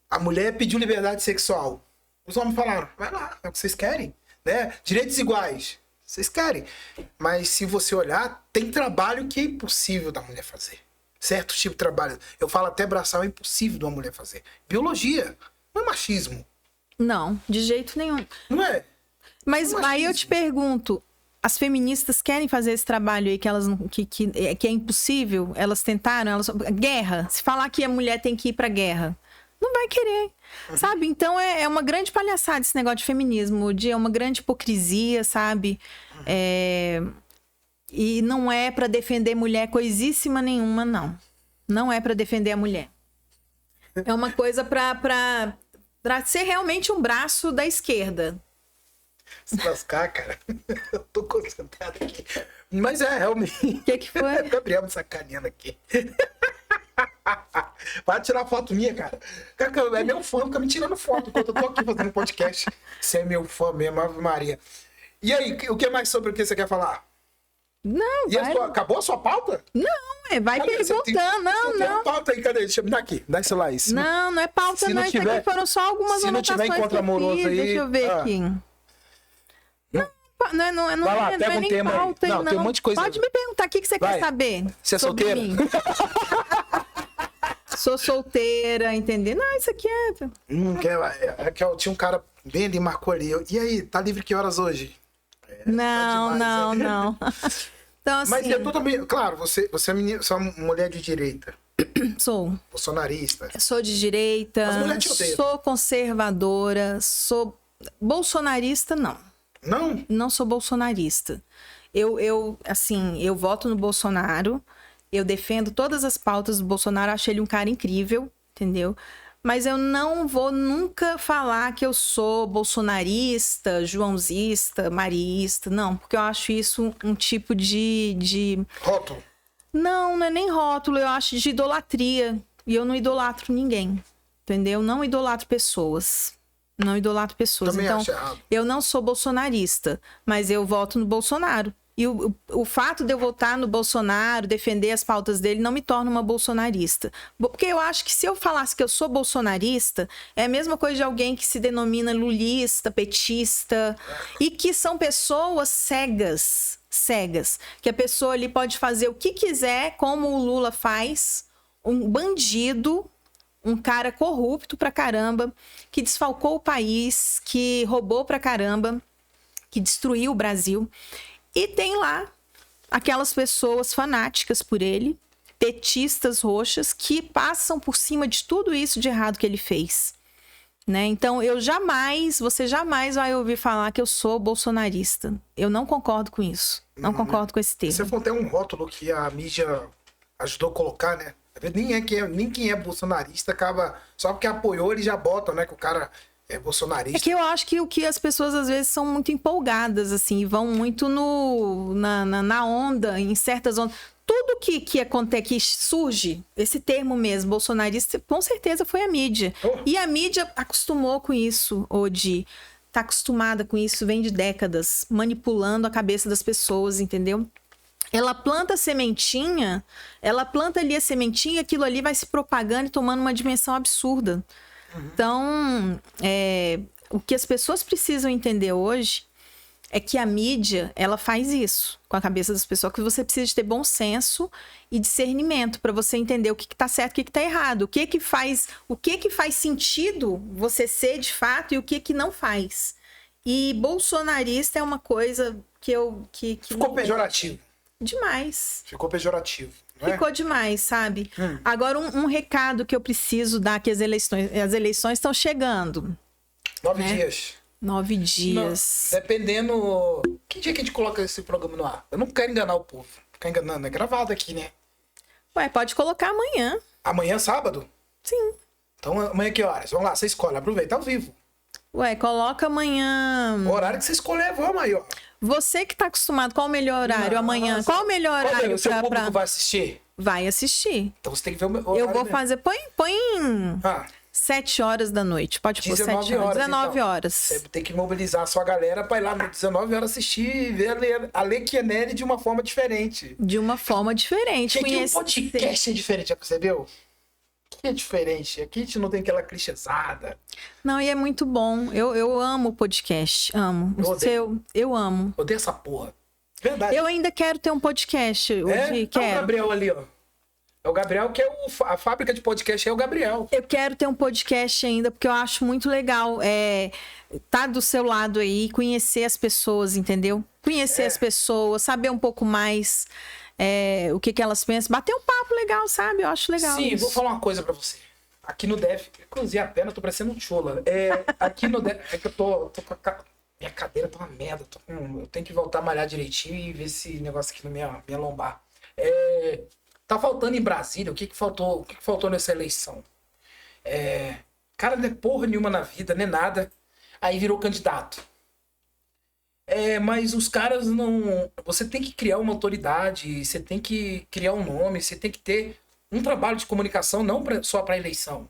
A mulher pediu liberdade sexual. Os homens falaram, vai lá, é o que vocês querem. Né? Direitos iguais. Vocês querem. Mas se você olhar, tem trabalho que é impossível da mulher fazer. Certo tipo de trabalho. Eu falo até braçal é impossível de uma mulher fazer. Biologia. Não é machismo. Não, de jeito nenhum. Não é? Mas Eu acho aí eu isso. te pergunto, as feministas querem fazer esse trabalho aí que elas não- que é impossível? Elas tentaram? Guerra. Se falar que a mulher tem que ir pra guerra, não vai querer, sabe? Então é uma grande palhaçada esse negócio de feminismo, é uma grande hipocrisia, sabe? E não é pra defender mulher coisíssima nenhuma, não. Não é pra defender a mulher. É uma coisa pra ser realmente um braço da esquerda. Se lascar, cara. Eu tô concentrado aqui. Mas realmente. O que foi? O Gabriel me sacaneando aqui. Vai tirar foto minha, cara. É meu fã, fica me tirando foto enquanto eu tô aqui fazendo podcast. Você é meu fã mesmo, Ave Maria. E aí, o que mais sobre o que você quer falar? Não, E acabou a sua pauta? Não, vai Cadê? Você perguntando. tem Não. uma pauta aí, cadê? Deixa eu me dar aqui. Dá esse lá aí. Não é pauta, se não. não Isso tiver- aqui foram só algumas se não tiver anotações encontro que eu amoroso fiz. aí, Deixa eu ver aqui. Não Vai lá, é pega um nem tema aí. pauta, Não, tem um monte de coisa. Pode me perguntar o que você Vai. quer saber. Você é sobre solteira? mim. Sou solteira, entendeu? Não, isso aqui é... Tinha um cara bem ali, marcou ali. E aí, tá livre que horas hoje? Não. Então, assim, Mas eu tô também. Claro, você é menina, você é uma mulher de direita, sou bolsonarista. de direita, As mulheres te odeiam. sou conservadora, sou bolsonarista, não. Não? Não sou bolsonarista. Assim, eu voto no Bolsonaro, eu defendo todas as pautas do Bolsonaro, acho ele um cara incrível, entendeu? Mas eu não vou nunca falar que eu sou bolsonarista, joãozista, mariista, não, porque eu acho isso um tipo de... Rótulo. Não é nem rótulo, eu acho de idolatria. E eu não idolatro ninguém, entendeu? Não idolatro pessoas. Não idolatro pessoas. Também Então, acho errado. eu não sou bolsonarista, mas eu voto no Bolsonaro. E o fato de eu votar no Bolsonaro, defender as pautas dele, não me torna uma bolsonarista. Porque eu acho que se eu falasse que eu sou bolsonarista, é a mesma coisa de alguém que se denomina lulista, petista, e que são pessoas cegas. Que a pessoa ali pode fazer o que quiser, como o Lula faz, um bandido, um cara corrupto pra caramba, que desfalcou o país, que roubou pra caramba, que destruiu o Brasil. E tem lá aquelas pessoas fanáticas por ele, petistas roxas, que passam por cima de tudo isso de errado que ele fez. Né? Então, você jamais vai ouvir falar que eu sou bolsonarista. Eu não concordo com isso. Não concordo com esse termo. Você falou até um rótulo que a mídia ajudou a colocar, né? Nem quem é bolsonarista acaba. Só porque apoiou, eles já botam, né? Que o cara é bolsonarista. É que eu acho que o que as pessoas às vezes são muito empolgadas, assim, e vão muito na onda, em certas ondas. Tudo que acontece, que surge, esse termo mesmo, bolsonarista, com certeza foi a mídia. Oh. E a mídia acostumou com isso, Odi. Tá acostumada com isso, vem de décadas, manipulando a cabeça das pessoas, entendeu? Ela planta a sementinha, aquilo ali vai se propagando e tomando uma dimensão absurda. Então, o que as pessoas precisam entender hoje é que a mídia, ela faz isso com a cabeça das pessoas, que você precisa de ter bom senso e discernimento para você entender o que está certo e o que está errado, o que faz sentido você ser de fato e o que não faz. E bolsonarista é uma coisa que Ficou pejorativo. demais. Ficou pejorativo. Não é? Ficou demais, sabe? Agora, um recado que eu preciso dar, que as eleições estão chegando. 9 dias. 9 dias. Não, dependendo. Que dia que a gente coloca esse programa no ar? Eu não quero enganar o povo. Ficar enganando. É gravado aqui, né? Ué, pode colocar amanhã. Amanhã, sábado? Sim. Então, amanhã que horas? Vamos lá, você escolhe. Aproveita ao vivo. Ué, coloca amanhã. O horário que você escolher, vamos aí, ó. Você que tá acostumado, qual o melhor horário amanhã? Qual o melhor horário O seu público pra... vai assistir? Vai assistir. Então você tem que ver o horário Eu vou mesmo. fazer... Põe 7 horas da noite. Pode pôr 7 horas. 19 então. horas. Você tem que mobilizar a sua galera pra ir lá no 19 horas assistir e ver a Lê Chianelli de uma forma diferente. De uma forma diferente. Porque aqui o podcast é diferente, já percebeu? Aqui é diferente. Aqui a gente não tem aquela clichêsada. Não, e é muito bom. Eu amo o podcast. Amo. Eu amo. Odeio essa porra. Verdade. Eu ainda quero ter um podcast. Olha o Quero. Gabriel ali, ó. É o Gabriel que é a fábrica de podcast, é o Gabriel. Eu quero ter um podcast ainda, porque eu acho muito legal tá do seu lado aí, conhecer as pessoas, entendeu? Conhecer as pessoas, saber um pouco mais o que elas pensam. Bater um papo legal, sabe? Eu acho legal. Sim, isso. vou falar uma coisa pra você. Aqui no DF, eu cruzei a perna, tô parecendo um chola. Aqui no DF, é que eu tô com minha cadeira tá uma merda. Eu tenho que voltar a malhar direitinho e ver esse negócio aqui na minha lombar. Tá faltando em Brasília, o que faltou nessa eleição? Cara, não é porra nenhuma na vida, nem nada. Aí virou candidato. Mas os caras não... Você tem que criar uma autoridade, você tem que criar um nome, você tem que ter um trabalho de comunicação, não só para eleição.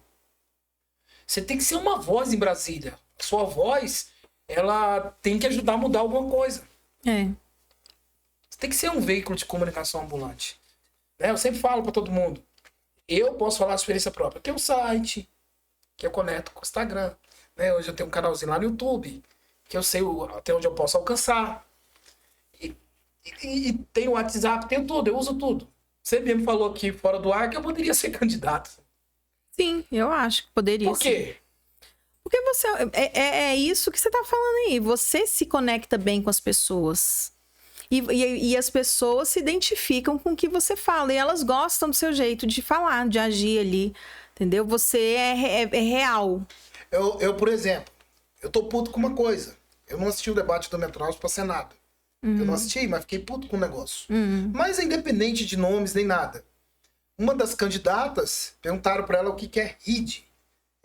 Você tem que ser uma voz em Brasília. Sua voz, ela tem que ajudar a mudar alguma coisa. Você tem que ser um veículo de comunicação ambulante. Eu sempre falo para todo mundo. Eu posso falar a experiência própria. Tem um site que eu conecto com o Instagram. Hoje eu tenho um canalzinho lá no YouTube, que eu sei até onde eu posso alcançar. E tem o WhatsApp, tenho tudo, eu uso tudo. Você mesmo falou aqui fora do ar que eu poderia ser candidato. Sim, eu acho que poderia. Por quê? Porque você é isso que você tá falando aí. Você se conecta bem com as pessoas. E as pessoas se identificam com o que você fala. E elas gostam do seu jeito de falar, de agir ali. Entendeu? Você é real. Eu, por exemplo, eu tô puto com uma coisa. Eu não assisti o debate do Metrópolis pra Senado. Eu não assisti, mas fiquei puto com o negócio. Mas é independente de nomes nem nada. Uma das candidatas, perguntaram pra ela o que é RIDE.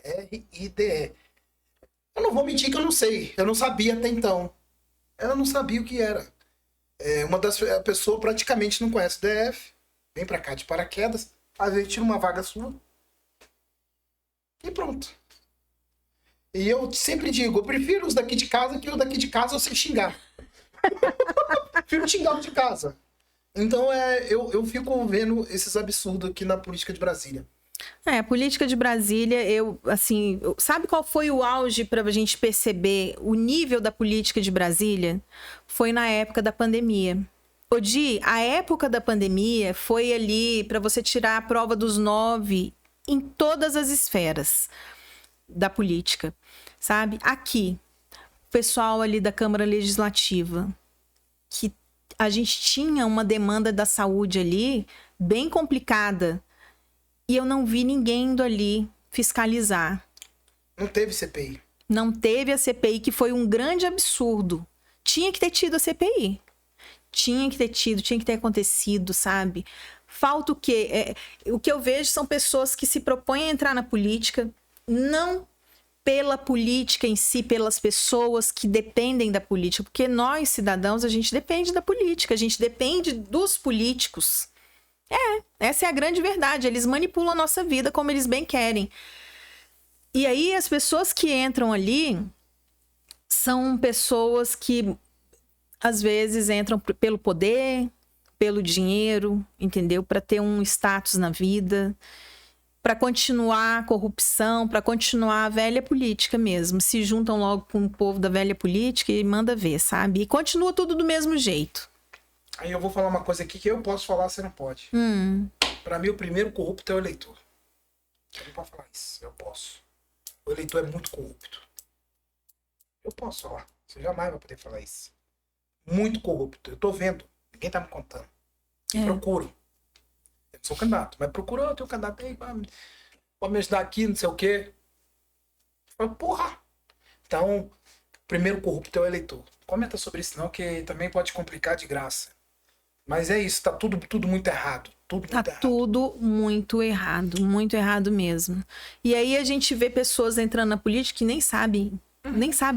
R-I-D-E. Eu não vou mentir que eu não sei. Eu não sabia até então. Ela não sabia o que era. A pessoa praticamente não conhece o DF. Vem pra cá de paraquedas. Às vezes tira uma vaga sua. E pronto. E eu sempre digo, eu prefiro os daqui de casa que o daqui de casa eu sei xingar. Prefiro xingar o de casa. Então eu fico vendo esses absurdos aqui na política de Brasília. A política de Brasília, sabe qual foi o auge para a gente perceber o nível da política de Brasília? Foi na época da pandemia. A época da pandemia foi ali para você tirar a prova dos 9 em todas as esferas da política, sabe? Aqui, o pessoal ali da Câmara Legislativa, que a gente tinha uma demanda da saúde ali bem complicada e eu não vi ninguém indo ali fiscalizar. Não teve CPI. Não teve a CPI, que foi um grande absurdo. Tinha que ter tido a CPI. Tinha que ter acontecido, sabe? Falta o quê? O que eu vejo são pessoas que se propõem a entrar na política, não pela política em si, pelas pessoas que dependem da política, porque nós, cidadãos, a gente depende da política, a gente depende dos políticos. Essa é a grande verdade, eles manipulam a nossa vida como eles bem querem. E aí as pessoas que entram ali são pessoas que às vezes entram pelo poder, pelo dinheiro, entendeu? Para ter um status na vida, para continuar a corrupção, para continuar a velha política mesmo. Se juntam logo com o povo da velha política e manda ver, sabe? E continua tudo do mesmo jeito. Aí eu vou falar uma coisa aqui que eu posso falar, você não pode. Para mim, o primeiro corrupto é o eleitor. Eu não posso falar isso, eu posso. O eleitor é muito corrupto. Eu posso falar. Você jamais vai poder falar isso. Muito corrupto. Eu tô vendo. Ninguém tá me contando. E procuro. Eu não sou candidato, mas procura, eu tenho um candidato aí, pode me ajudar aqui, não sei o quê. Eu falo, porra. Então, o primeiro corrupto é o eleitor. Comenta sobre isso não, que também pode complicar de graça. Mas é isso, tá tudo muito errado. Tudo muito errado mesmo. E aí a gente vê pessoas entrando na política que nem sabem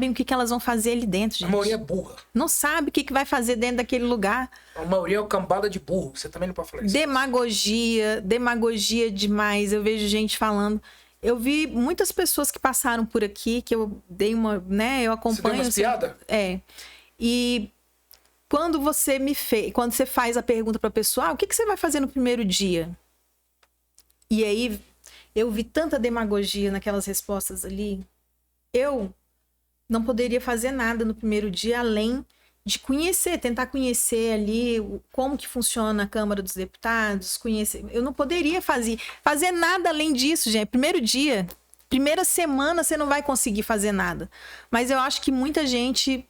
o que elas vão fazer ali dentro, gente. A maioria é burra. Não sabe o que vai fazer dentro daquele lugar. A maioria é cambada de burro. Você também não pode falar isso. Demagogia demais. Eu vejo gente falando. Eu vi muitas pessoas que passaram por aqui, que eu dei uma, né, eu acompanho. Você deu umas piadas? E quando você faz a pergunta para a pessoa, o que você vai fazer no primeiro dia? E aí eu vi tanta demagogia naquelas respostas ali. Eu não poderia fazer nada no primeiro dia, além de conhecer, tentar conhecer ali como que funciona a Câmara dos Deputados, conhecer. Eu não poderia fazer nada além disso, gente. Primeiro dia, primeira semana você não vai conseguir fazer nada. Mas eu acho que muita gente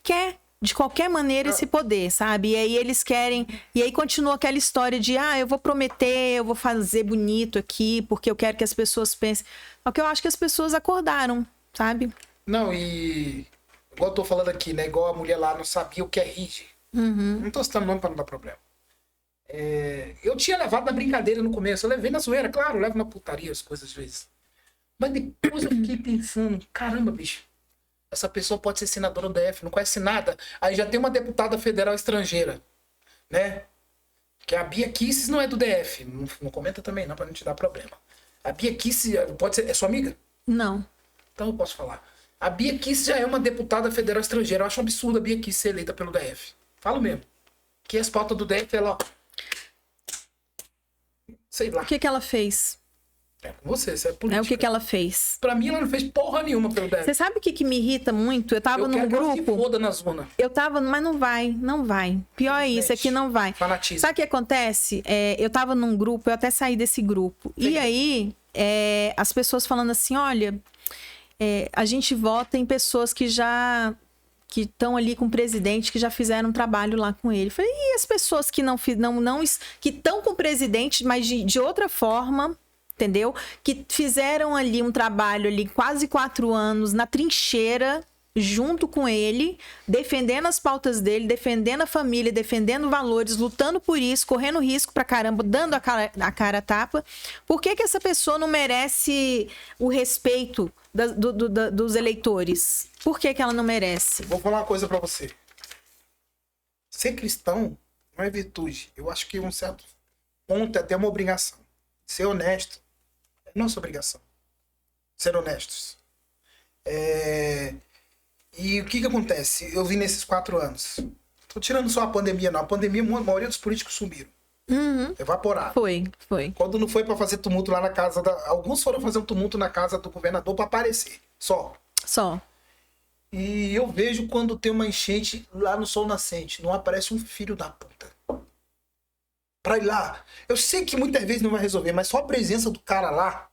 quer, de qualquer maneira, esse poder, sabe? E aí eles querem... E aí continua aquela história de, eu vou prometer, eu vou fazer bonito aqui, porque eu quero que as pessoas pensem. Só que eu acho que as pessoas acordaram, sabe? Não, e... Igual eu tô falando aqui, né? Igual a mulher lá não sabia o que é RIGE. Não tô citando nome pra não dar problema. Eu tinha levado na brincadeira no começo. Eu levei na zoeira, claro. Eu levo na putaria as coisas às vezes. Mas depois eu fiquei pensando, caramba, bicho. Essa pessoa pode ser senadora do DF, não conhece nada. Aí já tem uma deputada federal estrangeira, né? Que a Bia Kicis não é do DF. Não comenta também não, pra não te dar problema. A Bia Kicis pode ser... É sua amiga? Não. Então eu posso falar. A Bia Kicis já é uma deputada federal estrangeira. Eu acho um absurdo a Bia Kicis ser eleita pelo DF. Falo mesmo. Que as pautas do DF, ela... Sei lá. O que ela fez? É com você é política. O que ela fez? Pra mim, ela não fez porra nenhuma pelo DF. Você sabe o que me irrita muito? Eu tava num grupo... Que ela se foda na zona. Eu tava... Mas não vai. Pior é isso, aqui não vai. Fanatismo. Sabe o que acontece? Eu tava num grupo, eu até saí desse grupo. Sim. E aí, as pessoas falando assim, olha... a gente vota em pessoas que estão ali com o presidente, que já fizeram um trabalho lá com ele. Eu falei, e as pessoas que que estão com o presidente, mas de outra forma, entendeu? Que fizeram ali um trabalho ali quase 4 anos na trincheira, junto com ele, defendendo as pautas dele, defendendo a família, defendendo valores, lutando por isso, correndo risco pra caramba, dando a cara a tapa. Por que essa pessoa não merece o respeito dos eleitores? Por que ela não merece? Vou falar uma coisa pra você. Ser cristão não é virtude. Eu acho que um certo ponto é até uma obrigação. Ser honesto é nossa obrigação. Ser honestos. E o que acontece? Eu vi nesses 4 anos. Tô tirando só a pandemia, não. A pandemia, a maioria dos políticos sumiram. Evaporaram. Foi. Quando não foi pra fazer tumulto lá na casa Alguns foram fazer um tumulto na casa do governador pra aparecer. Só. E eu vejo quando tem uma enchente lá no Sol Nascente. Não aparece um filho da puta. Pra ir lá. Eu sei que muitas vezes não vai resolver, mas só a presença do cara lá.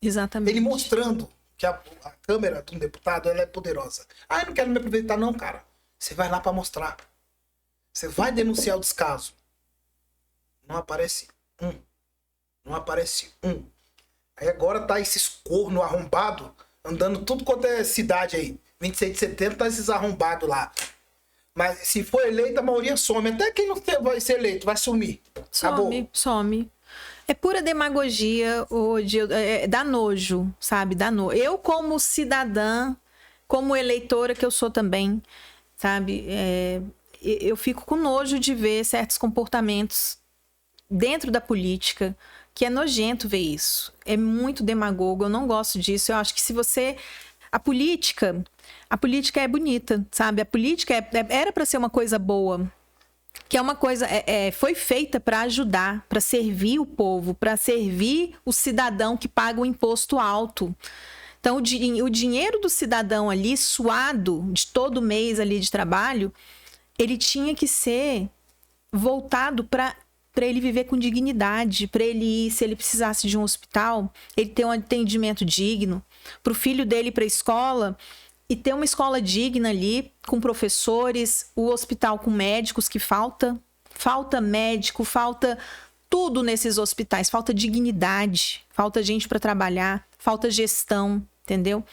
Exatamente. Ele mostrando que a câmera de um deputado, ela é poderosa. Eu não quero me aproveitar não, cara. Você vai lá pra mostrar. Você vai denunciar o descaso. Não aparece um. Não aparece um. Aí agora tá esses corno arrombado andando tudo quanto é cidade aí. 26 de setembro tá esses arrombados lá. Mas se for eleito, a maioria some. Até quem não vai ser eleito vai sumir. Some. É pura demagogia, dá nojo, sabe? Dá nojo. Eu, como cidadã, como eleitora que eu sou também, sabe? Eu fico com nojo de ver certos comportamentos dentro da política, que é nojento ver isso. É muito demagogo, eu não gosto disso. Eu acho que se você... A política é bonita, sabe? A política era para ser uma coisa boa. Que é uma coisa, foi feita para ajudar, para servir o povo, para servir o cidadão que paga o imposto alto. Então, o dinheiro do cidadão ali, suado de todo mês ali de trabalho, ele tinha que ser voltado para ele viver com dignidade, para ele ir, se ele precisasse de um hospital, ele ter um atendimento digno, para o filho dele ir para a escola... E ter uma escola digna ali, com professores, o hospital com médicos, que falta médico, falta tudo nesses hospitais, falta dignidade, falta gente para trabalhar, falta gestão, entendeu?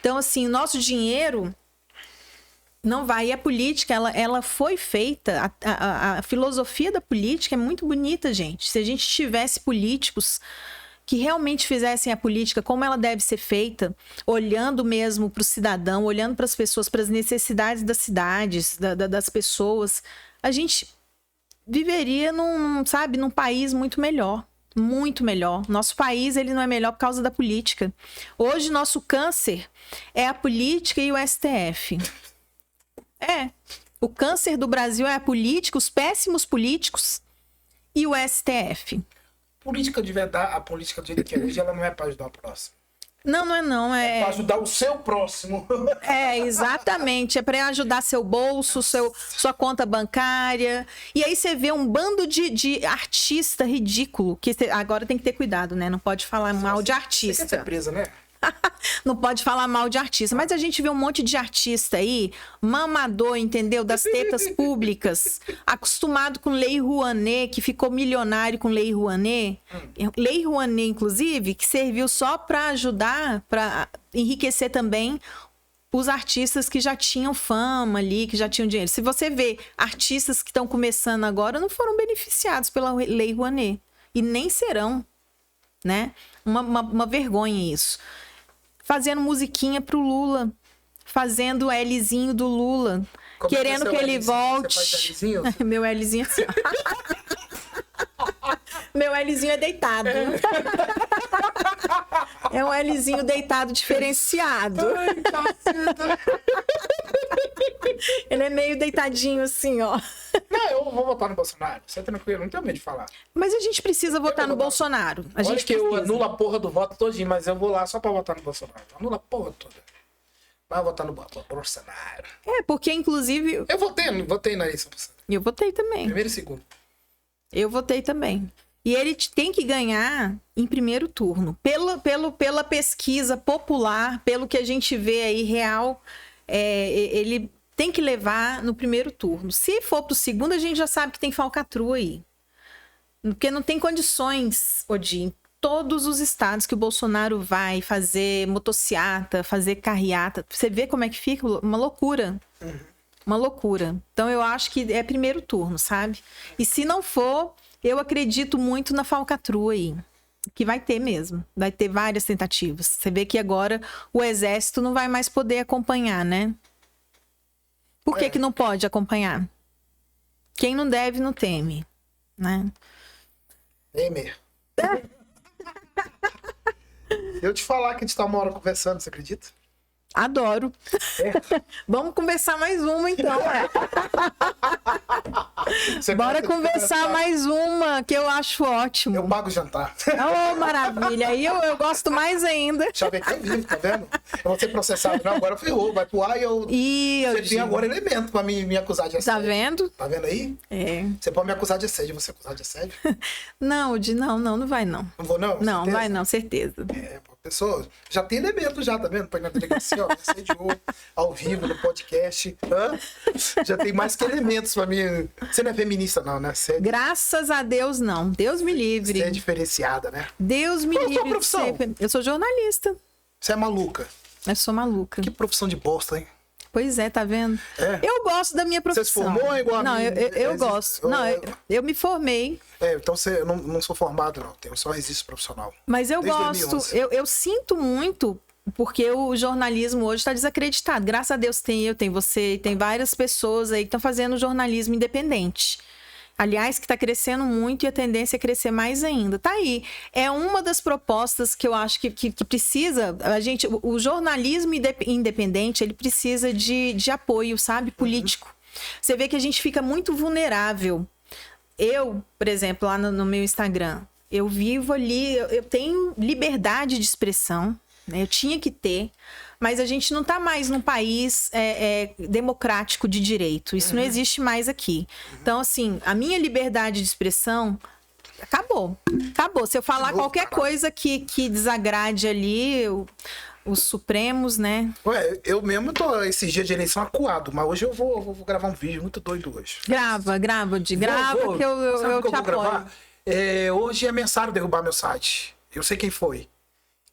Então, assim, o nosso dinheiro não vai. E a política, ela foi feita, a filosofia da política é muito bonita, gente. Se a gente tivesse políticos que realmente fizessem a política como ela deve ser feita, olhando mesmo para o cidadão, olhando para as pessoas, para as necessidades das cidades, das pessoas, a gente viveria num país muito melhor. Muito melhor. Nosso país, ele não é melhor por causa da política. Hoje, nosso câncer é a política e o STF. O câncer do Brasil é a política, os péssimos políticos e o STF. Política de verdade, a política do jeito que é hoje, ela não é para ajudar o próximo. Não, não é não. Pra ajudar o seu próximo. Exatamente. É para ajudar seu bolso, sua conta bancária. E aí você vê um bando de artista ridículo, que agora tem que ter cuidado, né? Não pode falar mal de artista. Você quer ser presa, né? Não pode falar mal de artista. Mas a gente vê um monte de artista aí, mamador, entendeu? Das tetas públicas, acostumado com Lei Rouanet, que ficou milionário com Lei Rouanet. Lei Rouanet, inclusive, que serviu só para ajudar, para enriquecer também os artistas que já tinham fama ali, que já tinham dinheiro. Se você vê artistas que estão começando agora, não foram beneficiados pela Lei Rouanet. E nem serão, né? Uma vergonha isso. Fazendo musiquinha pro Lula, fazendo o Lzinho do Lula, querendo que ele volte. Você faz Lzinho? Meu Lzinho assim. Meu Lzinho é deitado. É um Lzinho deitado diferenciado. Ai, caceta. Ele é meio deitadinho assim, ó. Não, eu vou votar no Bolsonaro. Você é tranquilo, não tenho medo de falar. Mas a gente precisa votar no Bolsonaro. A gente que eu precisa. anulo a porra do voto todinho, mas eu vou lá só pra votar no Bolsonaro. Anula a porra toda. Vai votar no Bolsonaro. Porque inclusive... Eu votei na eleição. Eu votei também. Primeiro e segundo. Eu votei também. E ele tem que ganhar em primeiro turno. Pela pesquisa popular, pelo que a gente vê aí real, ele tem que levar no primeiro turno. Se for pro segundo, a gente já sabe que tem falcatrua aí. Porque não tem condições, Odi, em todos os estados que o Bolsonaro vai fazer motociata, fazer carreata. Você vê como é que fica? Uma loucura. Uma loucura. Então, eu acho que é primeiro turno, sabe? E se não for, eu acredito muito na falcatrua aí. Que vai ter mesmo. Vai ter várias tentativas. Você vê que agora o exército não vai mais poder acompanhar, né? Por que não pode acompanhar? Quem não deve, não teme, né? Temer. Eu te falar que a gente tá uma hora conversando, você acredita? Adoro. Vamos conversar mais uma, então. Bora conversar mais uma, que eu acho ótimo. Eu pago o jantar. Oh, maravilha. Aí eu gosto mais ainda. Já vem que eu vivo, tá vendo? Eu vou ser processado. Não, agora ferrou. Vai pro ar e eu... Você tem agora elemento pra me acusar de assédio. Tá vendo? Tá vendo aí? Você pode me acusar de assédio. Você acusar de assédio? Não, não vai não. Não vou não? Não, certeza? vai não, certeza. A pessoa já tem elemento já, tá vendo? Põe na delegacia, ó, me assediou ao vivo, no podcast. Já tem mais que elementos pra mim. Você não é feminista não, né? Você Graças a Deus, não. Deus me livre. Você é diferenciada, né? Deus me livre. Qual a sua profissão? Eu sou jornalista. Você é maluca. Eu sou maluca. Que profissão de bosta, hein? Pois é, tá vendo? Eu gosto da minha profissão. Você se formou igual a Não, mim? eu gosto. Não, eu me formei. Então eu não sou formado, não. Tenho só registro profissional. Mas eu Desde gosto. 2011. Eu sinto muito, porque o jornalismo hoje está desacreditado. Graças a Deus tem você, tem várias pessoas aí que estão fazendo jornalismo independente. Aliás, que está crescendo muito e a tendência é crescer mais ainda. Tá aí. É uma das propostas que eu acho que precisa... O jornalismo independente, ele precisa de apoio, sabe? Político. Você vê que a gente fica muito vulnerável. Eu, por exemplo, lá no meu Instagram, eu vivo ali... Eu tenho liberdade de expressão, né? Eu tinha que ter... Mas a gente não está mais num país democrático de direito. Isso não existe mais aqui. Então, assim, a minha liberdade de expressão acabou. Acabou. Se eu falar qualquer coisa que desagrade ali os Supremos, né? Eu mesmo tô esses dias de eleição acuado, mas hoje eu vou gravar um vídeo muito doido hoje. Grava, que eu te apoio. Hoje é ameaçaram derrubar meu site. Eu sei quem foi.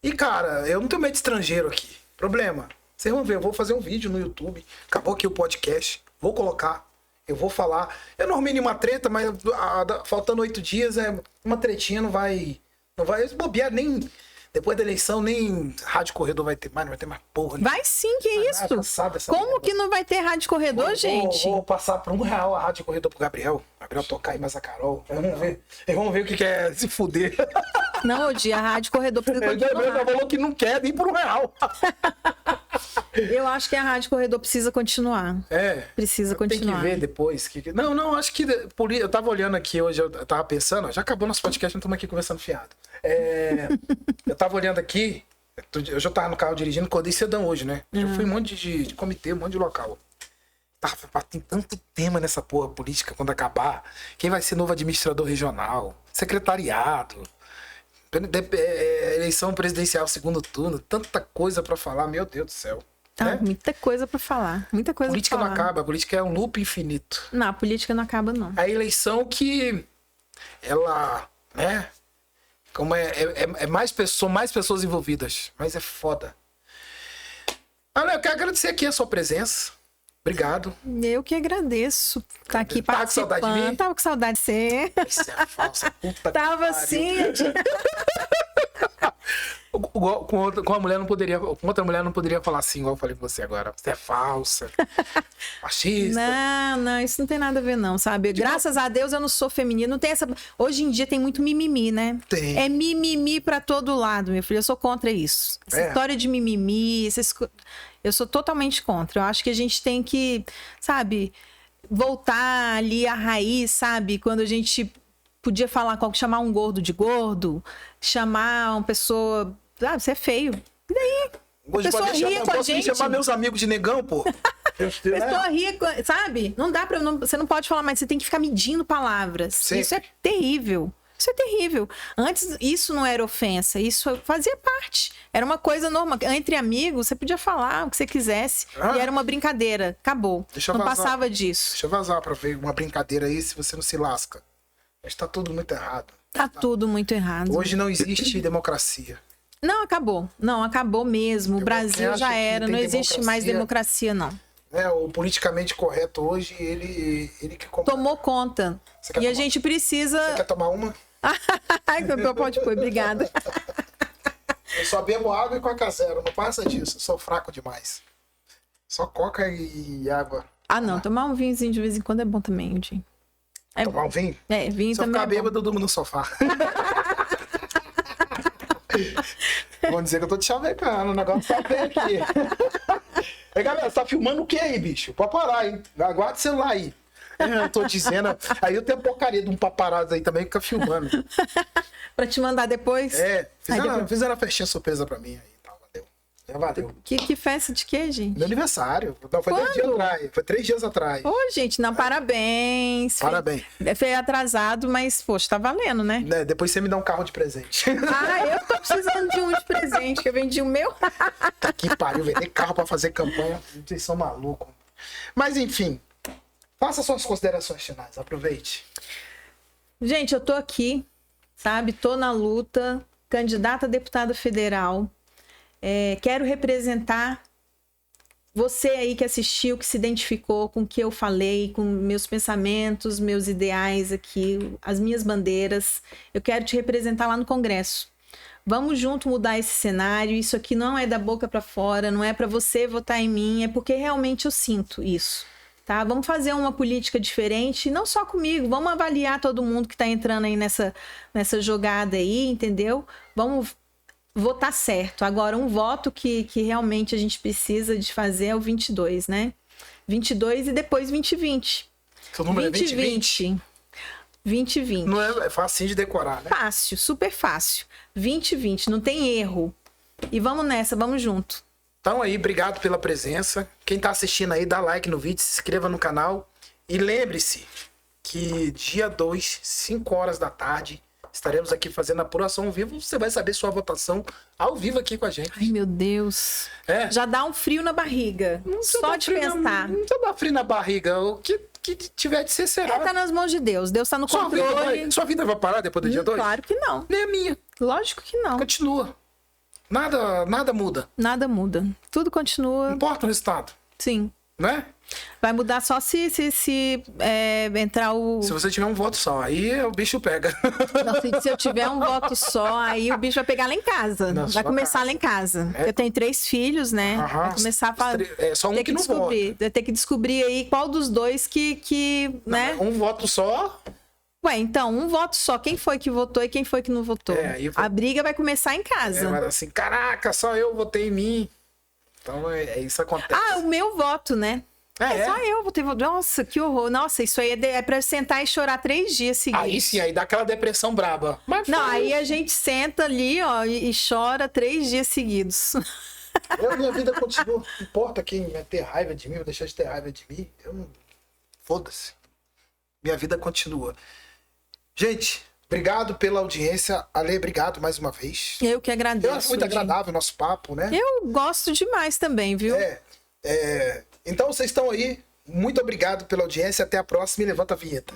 E, cara, eu não tenho medo de estrangeiro aqui. Problema. Vocês vão ver, eu vou fazer um vídeo no YouTube. Acabou aqui o podcast. Vou colocar. Eu vou falar. Eu não arrumei nenhuma treta, mas faltando 8 dias, uma tretinha não vai bobear nem... Depois da eleição, nem Rádio Corredor vai ter mais, não vai ter mais porra. Vai sim, que isso? Como que não vai ter Rádio Corredor, gente? Vou passar por R$1 a Rádio Corredor pro Gabriel. Gabriel tocar aí mais a Carol. Eles vão ver o que é se fuder. Não, Odi, a Rádio Corredor precisa continuar. Gabriel já falou que não quer nem por R$1. Eu acho que a Rádio Corredor precisa continuar. Precisa continuar. Tem que ver depois. Não, acho que... Eu tava olhando aqui hoje, eu tava pensando, já acabou nosso podcast, não estamos aqui conversando fiado. Eu tava olhando aqui, Eu já tava no carro dirigindo, acordei cedão hoje, né? Já fui um monte de comitê, um monte de local. Tem tanto tema nessa porra política quando acabar. Quem vai ser novo administrador regional? Secretariado. Eleição presidencial segundo turno. Tanta coisa pra falar, meu Deus do céu. Né? Muita coisa pra falar. Muita coisa Política pra não falar. acaba, a política é um loop infinito. Não, a política não acaba, não. A eleição que ela, né? Como é mais pessoas envolvidas, mas é foda. Olha, eu quero agradecer aqui a sua presença. Obrigado. Eu que agradeço estar aqui Tava com participando. saudade de mim? Tava com saudade de você. Isso é falsa, puta Tava que pariu. sim. Com outra mulher não poderia falar assim, igual eu falei com você agora. Você é falsa. Machista. Não, isso não tem nada a ver, não, sabe? Graças a Deus eu não sou feminina. Não tem essa. Hoje em dia tem muito mimimi, né? Tem. É mimimi pra todo lado, meu filho. Eu sou contra isso. Essa história de mimimi, eu sou totalmente contra. Eu acho que a gente tem que, sabe, voltar ali à raiz, sabe? Quando a gente podia falar, chamar um gordo de gordo, chamar uma pessoa. Ah, você é feio. E daí? Hoje pessoa pode ria com a posso me gente. chamar meus amigos de negão, pô. Pessoa rica, sabe? Não dá pra. Você não pode falar, mas você tem que ficar medindo palavras. Sempre. Isso é terrível. Isso é terrível. Antes, isso não era ofensa, isso fazia parte. Era uma coisa normal. Entre amigos, você podia falar o que você quisesse. E era uma brincadeira. Acabou. Deixa eu não vazar. passava disso. Deixa eu vazar pra ver uma brincadeira aí, se você não se lasca. Mas tá tudo muito errado. Tá tudo muito errado. Hoje não existe democracia. Não, acabou. Não, acabou mesmo. O Brasil acha já que era. tem Não existe mais democracia, não. Né? O politicamente correto hoje, ele que comanda. Tomou conta. Você quer E a tomar- gente precisa. Você quer tomar uma? Ai, pode pôr, obrigada. Eu só bebo água e Coca Zero, não passa disso. Eu sou fraco demais. Só Coca e água. Ah, não, tomar um vinhozinho de vez em quando é bom também, Di. É Tomar um vinho? É, vinho Se eu também ficar é bom. bêbado, eu durmo no sofá. Vão dizer que eu tô te chavecando, o negócio tá bem aqui. Aí, galera, você tá filmando o que aí, bicho? Pode parar, hein? Aguarda o celular aí. Eu tô dizendo. Aí eu tenho a porcaria de um paparazzo aí também que fica filmando. Pra te mandar depois? Fizeram a festinha surpresa pra mim aí. Tá, valeu. Já valeu. Que festa de quê, gente? Meu aniversário. Não, foi 10 dias Quando? atrás. Foi 3 dias atrás. Ô, gente, não, parabéns. Parabéns. Foi atrasado, mas, poxa, tá valendo, né? Né, depois você me dá um carro de presente. Ah, eu tô precisando de um de presente, que eu vendi o meu. Tá que pariu, vender carro pra fazer campanha. Vocês são malucos. Mas enfim, faça suas considerações finais. Aproveite. Gente, eu tô aqui, sabe? Tô na luta, candidata a deputada federal. Quero representar você aí que assistiu, que se identificou com o que eu falei, com meus pensamentos, meus ideais aqui, as minhas bandeiras. Eu quero te representar lá no Congresso. Vamos junto mudar esse cenário. Isso aqui não é da boca para fora, não é para você votar em mim, é porque realmente eu sinto isso. Tá? Vamos fazer uma política diferente, não só comigo, vamos avaliar todo mundo que está entrando aí nessa jogada aí, entendeu? Vamos votar certo. Agora, um voto que realmente a gente precisa de fazer é o 22, né? 22 e depois 2020. Seu número é 2020? 2020. Não é fácil de decorar, né? Fácil, super fácil. 2020, não tem erro. E vamos nessa, vamos junto. Então aí, obrigado pela presença. Quem tá assistindo aí, dá like no vídeo, se inscreva no canal. E lembre-se que dia 2, 5 horas da tarde, estaremos aqui fazendo a apuração ao vivo. Você vai saber sua votação ao vivo aqui com a gente. Ai, meu Deus. É. Já dá um frio na barriga. Só de pensar. Não precisa dar frio na barriga. O que tiver de ser será. Tá nas mãos de Deus. Deus tá no controle. Sua vida vai parar depois do dia 2? Claro que não. Nem a minha. Lógico que não. Continua. Nada muda. Nada muda. Tudo continua. Não importa o resultado, Sim. né? Vai mudar só se entrar o... Se você tiver um voto só, aí o bicho pega. Não, se eu tiver um voto só, aí o bicho vai pegar lá em casa. Na Vai sua começar casa. lá em casa. É. Eu tenho 3 filhos, né? Aham. Vai começar a fazer. É só um ter que que não descobrir. Vai ter que descobrir aí qual dos dois que né? Um voto só. Ué, então, um voto só. Quem foi que votou e quem foi que não votou? Aí foi- A briga vai começar em casa. Mas assim, caraca, só eu votei em mim. Então isso acontece. Ah, o meu voto, né? Só eu vou ter... Nossa, que horror. Nossa, isso aí é pra sentar e chorar 3 dias seguidos. Aí sim, aí dá aquela depressão braba. Mas não, aí a gente senta ali, ó, e chora 3 dias seguidos. Minha vida continua. Não importa quem vai ter raiva de mim, vai deixar de ter raiva de mim. Eu não... Foda-se. Minha vida continua. Gente, obrigado pela audiência. Ale, obrigado mais uma vez. Eu que agradeço. Eu acho muito agradável o nosso papo, né? Eu gosto demais também, viu? Então vocês estão aí. Muito obrigado pela audiência. Até a próxima e levanta a vinheta.